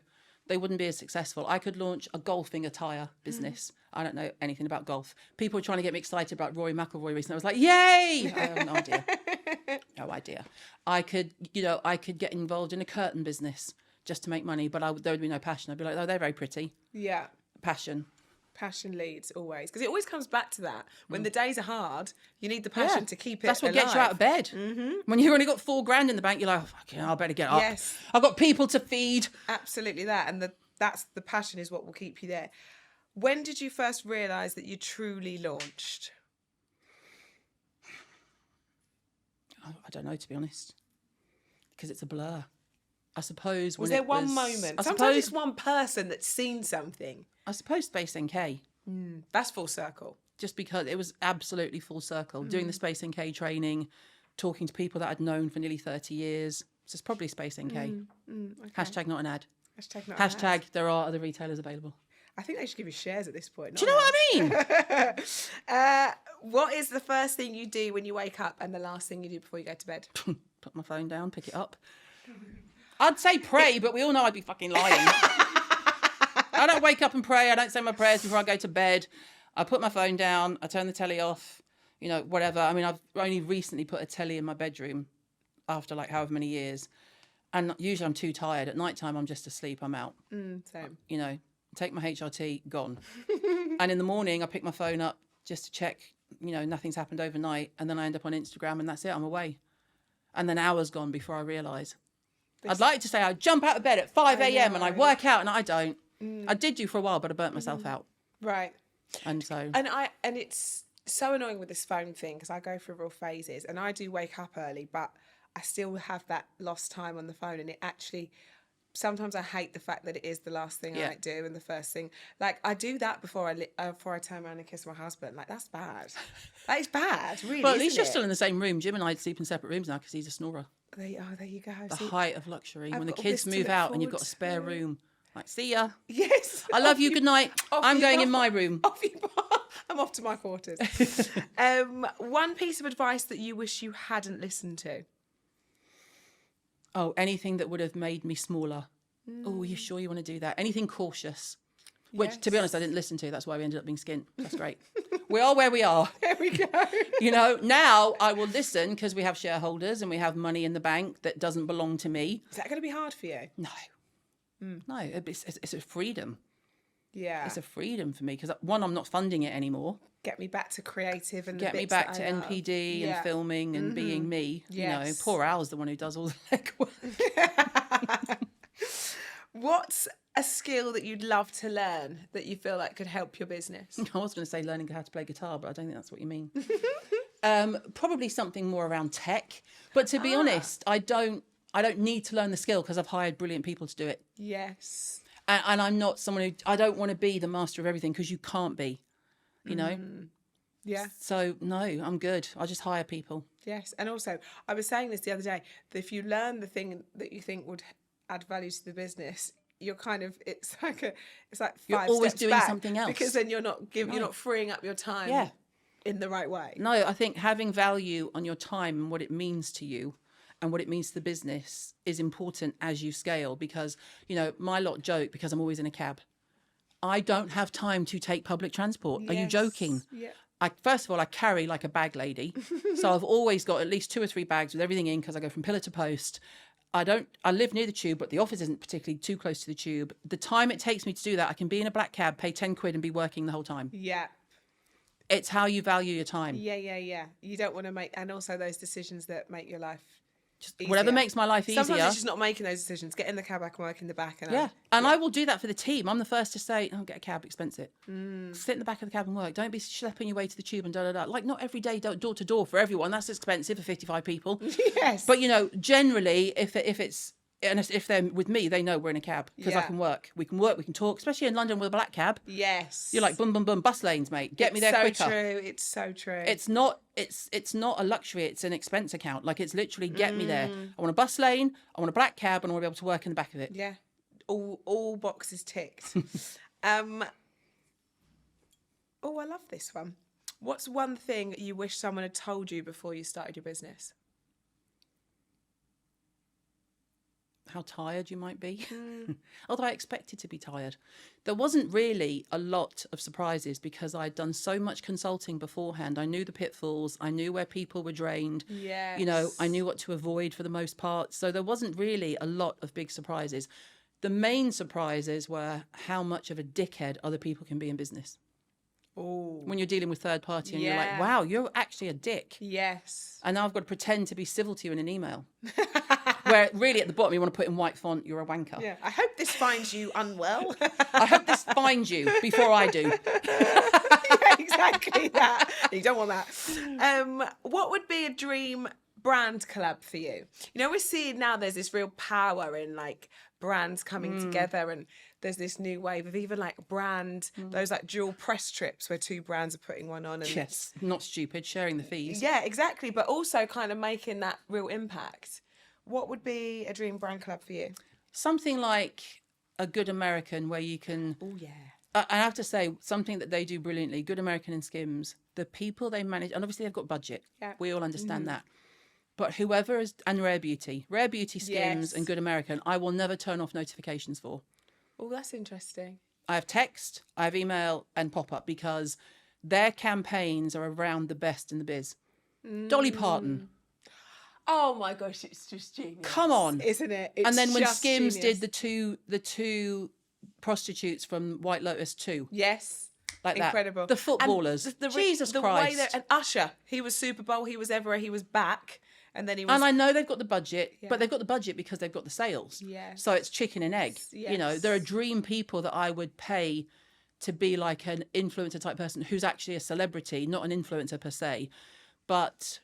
They wouldn't be as successful. I could launch a golfing attire business. I don't know anything about golf. People were trying to get me excited about Rory McIlroy recently. I was like, yay! I have no idea. No idea. I could get involved in a curtain business just to make money, but there would be no passion. I'd be like, oh, they're very pretty. Yeah. Passion. Passion leads always, because it always comes back to that. When the days are hard, you need the passion to keep it. That's what alive. gets you out of bed. When you've only got $4,000 in the bank, you're like, oh, fucking hell, I better get up. Yes. I've got people to feed. Absolutely that, and that's the passion is what will keep you there. When did you first realise that you truly launched? I don't know, to be honest, because it's a blur. I suppose. Was there one moment? Sometimes it's one person that's seen something. I suppose Space NK. That's full circle. Just because it was absolutely full circle. Doing the Space NK training, talking to people that I'd known for nearly 30 years. So it's probably Space NK. Okay. Hashtag not an ad. Hashtag not an ad. Hashtag there are other retailers available. I think they should give you shares at this point. Do you know what I mean? What is the first thing you do when you wake up and the last thing you do before you go to bed? Put my phone down, pick it up. I'd say pray, but we all know I'd be fucking lying. I don't wake up and pray. I don't say my prayers before I go to bed. I put my phone down. I turn the telly off. Whatever. I mean, I've only recently put a telly in my bedroom after like however many years. And usually I'm too tired. At night time, I'm just asleep. I'm out. Same. Take my HRT, gone. And in the morning, I pick my phone up just to check, nothing's happened overnight. And then I end up on Instagram and that's it. I'm away. And then hours gone before I realise. I'd like to say I jump out of bed at 5 a.m. and I work out, and I don't. I did do for a while, but I burnt myself out. Right. And so... And it's so annoying with this phone thing, because I go through real phases, and I do wake up early, but I still have that lost time on the phone, and it actually... Sometimes I hate the fact that it is the last thing I do and the first thing. Like, I do that before I turn around and kiss my husband. Like, that's bad. That is bad, really. Well, at least you're still in the same room. Jim and I sleep in separate rooms now because he's a snorer. There you go. The height of luxury. When the kids move out and you've got a spare room. Like, see ya. Yes. I love you. Good night. I'm going in my room. I'm off to my quarters. One piece of advice that you wish you hadn't listened to. Oh, anything that would have made me smaller. Oh, you sure you want to do that? Anything cautious. Which, to be honest, I didn't listen to. That's why we ended up being skint. That's great. We are where we are. There we go. Now I will listen because we have shareholders and we have money in the bank that doesn't belong to me. Is that going to be hard for you? No. No, it's a freedom. Yeah. It's a freedom for me because, one, I'm not funding it anymore. Get me back to creative and get me back to NPD and filming and being me. Yes. Poor Al's the one who does all the legwork. What's a skill that you'd love to learn that you feel like could help your business? I was going to say learning how to play guitar, but I don't think that's what you mean. Probably something more around tech. But to be honest, I don't need to learn the skill because I've hired brilliant people to do it. Yes. And I'm not someone who... I don't want to be the master of everything because you can't be, Yeah. So, no, I'm good. I'll just hire people. Yes. And also, I was saying this the other day, that if you learn the thing that you think would add value to the business, you're kind of... It's like 5 you're always steps doing back, something else. because then you're not freeing up your time in the right way. No, I think having value on your time and what it means to you and what it means to the business is important as you scale because, my lot joke because I'm always in a cab. I don't have time to take public transport. Are you joking? Yeah. First of all, I carry like a bag lady. So I've always got at least 2 or 3 bags with everything in because I go from pillar to post. I live near the tube, but the office isn't particularly too close to the tube. The time it takes me to do that, I can be in a black cab, pay 10 quid and be working the whole time. Yeah. It's how you value your time. Yeah. You don't want to make... And also those decisions that make your life... Whatever makes my life easier. Sometimes it's just not making those decisions. Get in the cab, I can work in the back. And I will do that for the team. I'm the first to say, get a cab, expensive. Sit in the back of the cab and work. Don't be schlepping your way to the tube and da-da-da. Like, not every day, door to door for everyone. That's expensive for 55 people. Yes. But, generally, if they're with me, they know we're in a cab because I can work. We can work, we can talk, especially in London with a black cab. Yes. You're like, boom, boom, boom, bus lanes, mate. Get me there quicker. It's so true. It's not a luxury, it's an expense account. Like, it's literally get me there. I want a bus lane, I want a black cab, and I want to be able to work in the back of it. Yeah. All boxes ticked. I love this one. What's one thing you wish someone had told you before you started your business? how tired you might be. Although I expected to be tired. There wasn't really a lot of surprises because I'd done so much consulting beforehand. I knew the pitfalls. I knew where people were drained. Yes. You know, I knew what to avoid for the most part. So there wasn't really a lot of big surprises. The main surprises were how much of a dickhead other people can be in business. Oh. When you're dealing with third party and you're like, Yeah. wow, you're actually a dick. Yes. And now I've got to pretend to be civil to you in an email. Where really at the bottom you want to put in white font, you're a wanker. Yeah. I hope this finds you unwell. I hope this finds you before I do. Yeah, exactly that. You don't want that. What would be a dream brand collab for you? You know, we're seeing now there's this real power in like brands coming together, and there's this new wave of even like those like dual press trips where two brands are putting one on. And Yes, not stupid, sharing the fees. yeah, exactly. But also kind of making that real impact. What would be a dream brand collab for you? Something like a Good American where you can... Oh, yeah. I have to say, something that they do brilliantly, Good American and Skims, the people they manage, and obviously they've got budget. Yeah. We all understand that. But whoever is, and Rare Beauty, Skims Yes. and Good American, I will never turn off notifications for. Oh, that's interesting. I have text, I have email and pop-up because their campaigns are around the best in the biz. Dolly Parton. Oh my gosh, it's just genius. Come on. Isn't it? It's And then when just Skims genius. did the two prostitutes from White Lotus 2. Yes. Like Incredible. that. The footballers. And Jesus the Christ. Way and Usher, he was Super Bowl, he was everywhere, he was back. And then he was... And I know they've got the budget, Yeah. but they've got the budget because they've got the sales. Yes. So it's chicken and egg. You know, there are dream people that I would pay to be like an influencer type person who's actually a celebrity, not an influencer per se. But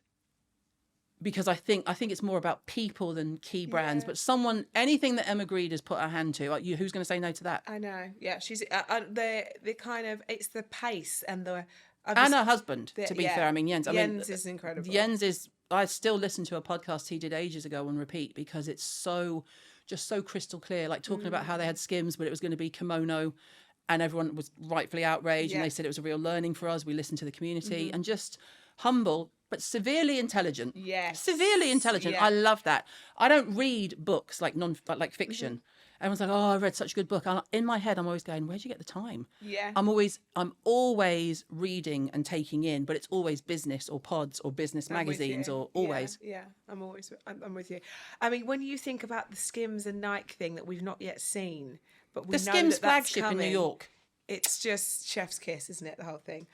because I think it's more about people than key brands. Yeah. But anything that Emma Greed has put her hand to, like, who's going to say no to that? I know. Yeah, she's... the kind of... It's the pace and the... And her husband, to be yeah. fair. I mean, Jens. Jens is incredible. Jens is... I still listen to a podcast he did ages ago on repeat because it's so crystal clear, like talking about how they had Skims, but it was going to be kimono and everyone was rightfully outraged and they said it was a real learning for us. We listened to the community and just humble, but severely intelligent. Yes. Severely intelligent. Yeah. I love that. I don't read books like fiction. Everyone's like, oh, I read such a good book. And in my head, I'm always going, where'd you get the time? Yeah. I'm always reading and taking in, but it's always business or pods or business magazines or always. Yeah, I'm with you. I mean, when you think about the Skims and Nike thing that we've not yet seen, but we The know Skims that that's flagship in New coming, York. it's just chef's kiss, isn't it? The whole thing.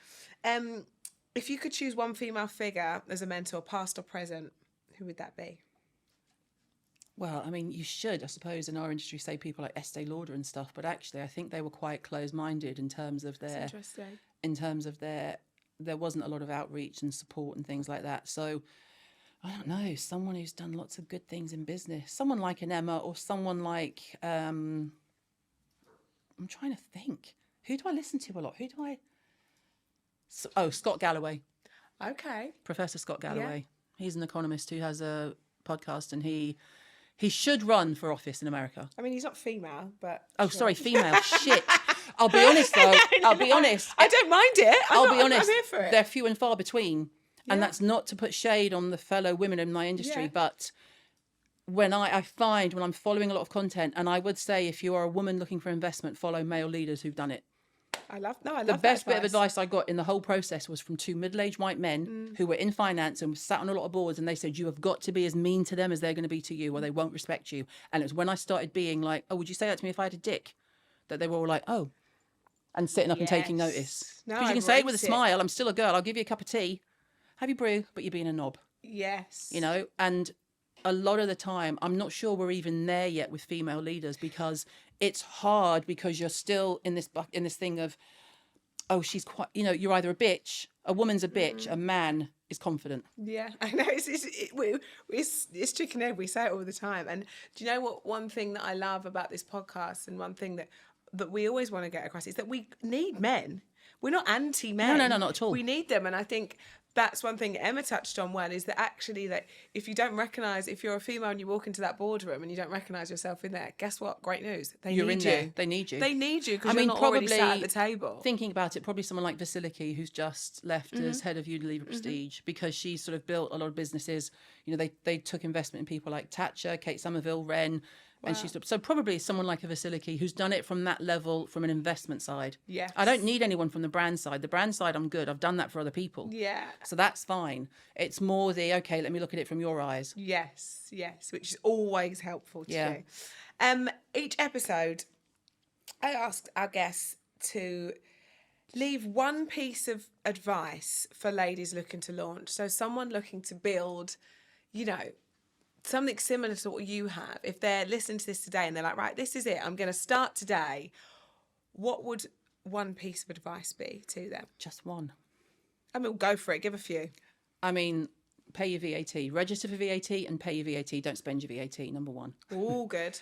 If you could choose one female figure as a mentor, past or present, who would that be? Well, I mean, you should, I suppose, in our industry, say people like Estee Lauder and stuff. But actually, I think they were quite closed-minded in terms of That's interesting. There wasn't a lot of outreach and support and things like that. So I don't know, someone who's done lots of good things in business, someone like an Emma or someone like, I'm trying to think, who do I listen to a lot? Scott Galloway. Okay. Professor Scott Galloway. Yeah. He's an economist who has a podcast and he should run for office in America. I mean, he's not female, but... Oh, sorry, female. Shit. I'll be honest, though. I'll be honest. I don't mind it. I'll be honest. I'm here for it. They're few and far between. And that's not to put shade on the fellow women in my industry, but when I find when I'm following a lot of content, and I would say if you are a woman looking for investment, follow male leaders who've done it. I love the best bit of advice I got in the whole process was from two middle-aged white men who were in finance and sat on a lot of boards, and they said, you have got to be as mean to them as they're going to be to you or they won't respect you. And it was when I started being like, oh, would you say that to me if I had a dick? That they were all like, oh, and sitting up and taking notice. Because you can say it with a smile, I'm still a girl, I'll give you a cup of tea, have your brew, but you're being a knob. Yes. You know, and a lot of the time, I'm not sure we're even there yet with female leaders because it's hard because you're still in this thing of, oh, she's quite, you know, you're either a bitch, a woman's a bitch, a man is confident. Yeah, I know. It's chicken egg. We say it all the time. And do you know what? One thing that I love about this podcast and one thing that we always want to get across is that we need men. We're not anti-men. No, not at all. We need them. And I think that's one thing Emma touched on well, is that actually that if you don't recognise, if you're a female and you walk into that boardroom and you don't recognise yourself in there, guess what? Great news. You're need in you. There. They need you. They need you because you're not already sat at the table. Thinking about it, probably someone like Vasiliki, who's just left as head of Unilever Prestige, because she sort of built a lot of businesses. You know, they took investment in people like Thatcher, Kate Somerville, Wren, And so probably someone like a Vasiliki who's done it from that level, from an investment side. Yes. I don't need anyone from the brand side. The brand side, I'm good. I've done that for other people. Yeah. So that's fine. It's more okay, let me look at it from your eyes. Yes, which is always helpful to do. Each episode, I asked our guests to leave one piece of advice for ladies looking to launch. So someone looking to build, something similar to what you have. If they're listening to this today and they're like, right, this is it, I'm going to start today. What would one piece of advice be to them? Just one. I mean, go for it. Give a few. I mean, pay your VAT. Register for VAT and pay your VAT. Don't spend your VAT, number one. Oh, good.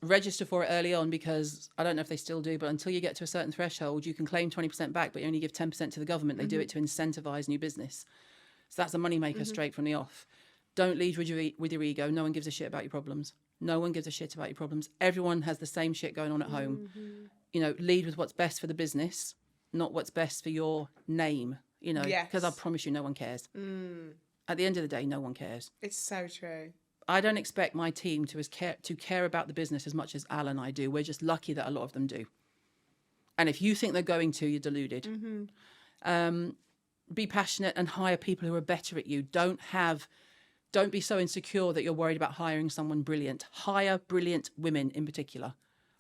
Register for it early on, because I don't know if they still do, but until you get to a certain threshold, you can claim 20% back, but you only give 10% to the government. They do it to incentivise new business. So that's a moneymaker straight from the off. Don't lead with your ego. No one gives a shit about your problems. No one gives a shit about your problems. Everyone has the same shit going on at home. Lead with what's best for the business, not what's best for your name, because I promise you no one cares. At the end of the day, no one cares. It's so true. I don't expect my team to care about the business as much as Al and I do. We're just lucky that a lot of them do. And if you think they're going to, you're deluded. Be passionate and hire people who are better at you. Don't be so insecure that you're worried about hiring someone brilliant. Hire brilliant women in particular.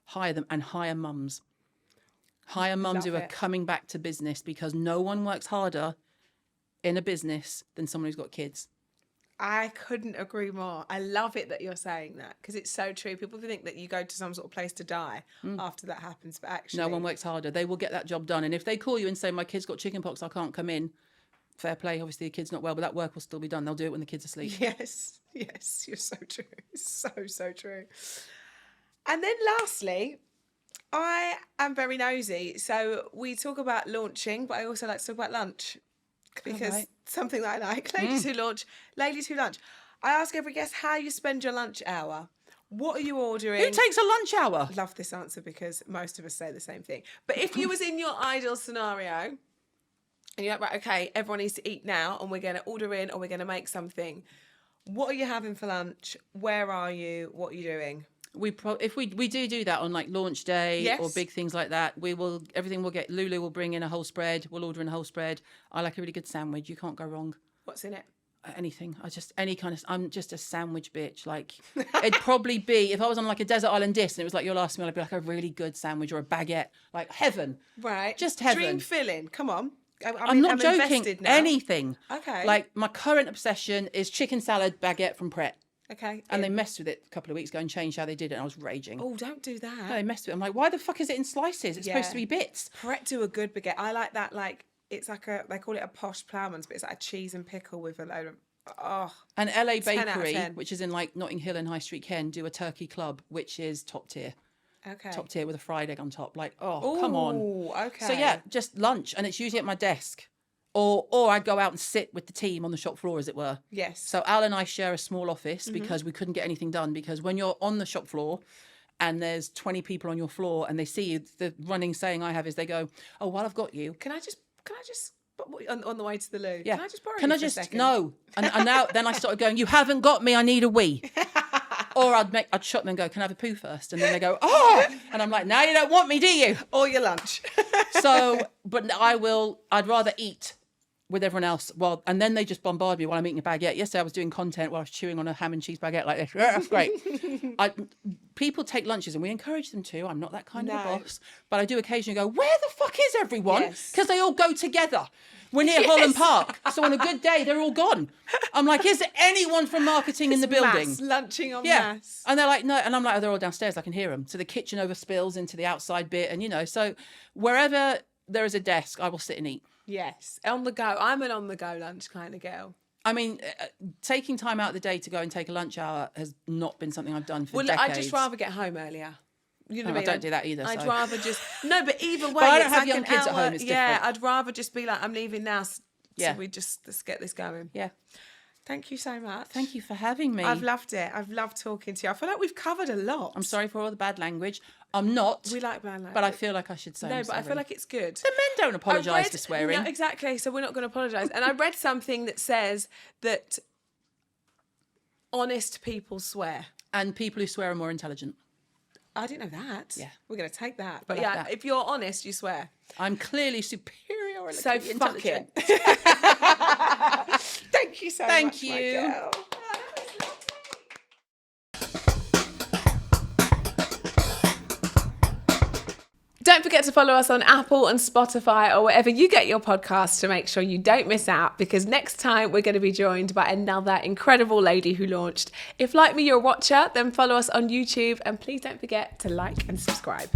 Hire them, and hire mums. Hire mums who are coming back to business, because no one works harder in a business than someone who's got kids. I couldn't agree more. I love it that you're saying that, because it's so true. People think that you go to some sort of place to die after that happens, but actually... No one works harder. They will get that job done. And if they call you and say, my kid's got chickenpox, I can't come in, fair play. Obviously, the kid's not well, but that work will still be done. They'll do it when the kid's asleep. Yes, you're so true. It's so true. And then lastly, I am very nosy. So we talk about launching, but I also like to talk about lunch, because something that I like. Ladies who launch, ladies who lunch. I ask every guest how you spend your lunch hour. What are you ordering? Who takes a lunch hour? Love this answer, because most of us say the same thing. But if you was in your ideal scenario, and you're like, right, okay, everyone needs to eat now, and we're going to order in, or we're going to make something. What are you having for lunch? Where are you? What are you doing? If we do that on like launch day or big things like that, everything will get. Lulu will bring in a whole spread. We'll order in a whole spread. I like a really good sandwich. You can't go wrong. What's in it? Anything. I'm just a sandwich bitch. Like, it'd probably be, if I was on like a desert island dish and it was like your last meal, I'd be like a really good sandwich or a baguette. Like heaven. Right. Just heaven. Dream filling. Come on. I'm not joking. Anything. Okay. Like, my current obsession is chicken salad baguette from Pret. Okay. And they messed with it a couple of weeks ago and changed how they did it, and I was raging. Oh, don't do that. No, they messed with it. I'm like, why the fuck is it in slices? It's supposed to be bits. Pret do a good baguette. I like that. Like, it's like they call it a posh ploughman's, but it's like a cheese and pickle with a load of And LA Bakery, which is in like Notting Hill and High Street Ken, do a turkey club, which is top tier. Okay. Top tier with a fried egg on top. Like, come on. Okay. So yeah, just lunch, and it's usually at my desk. Or I'd go out and sit with the team on the shop floor, as it were. Yes. So Al and I share a small office because we couldn't get anything done. Because when you're on the shop floor and there's 20 people on your floor and they see you, the running saying I have is they go, oh, well, I've got you. Can I just on the way to the loo? Yeah. Can I just borrow you for a second? No. And now then I started going, you haven't got me, I need a wee. Or I'd shut them and go, can I have a poo first? And then they go, oh, and I'm like, now you don't want me, do you? Or your lunch. So, but I'd rather eat with everyone else. And then they just bombard me while I'm eating a baguette. Yesterday I was doing content while I was chewing on a ham and cheese baguette like this. That's great. People take lunches and we encourage them to. I'm not that kind of a boss. But I do occasionally go, where the fuck is everyone? Because they all go together. We're near Holland Park. So on a good day, they're all gone. I'm like, is there anyone from marketing in the building? Mass, lunching on mass. And they're like, no. And I'm like, oh, they're all downstairs. I can hear them. So the kitchen overspills into the outside bit. And, so wherever there is a desk, I will sit and eat. Yes. On the go. I'm an on the go lunch kind of girl. I mean, taking time out of the day to go and take a lunch hour has not been something I've done for decades. I'd just rather get home earlier. You know what I mean? I don't do that either. I'd rather just... No, but either way, but I don't it's have like young kids at home, it's different. I'd rather just be like, I'm leaving now, so let's get this going. Yeah. Thank you so much. Thank you for having me. I've loved it. I've loved talking to you. I feel like we've covered a lot. I'm sorry for all the bad language. I'm not. We like bad language. But I feel like I should say No, but I feel like it's good. The men don't apologise for swearing. No, exactly. So we're not going to apologise. And I read something that says that honest people swear. And people who swear are more intelligent. I didn't know that. Yeah. We're going to take that. But Like yeah, that. if you're honest, you swear. I'm clearly superior. So fuck intelligent. it. Thank you so much. Thank you. My girl. Don't forget to follow us on Apple and Spotify or wherever you get your podcasts to make sure you don't miss out, because next time we're going to be joined by another incredible lady who launched. If, like me, you're a watcher, then follow us on YouTube, and please don't forget to like and subscribe.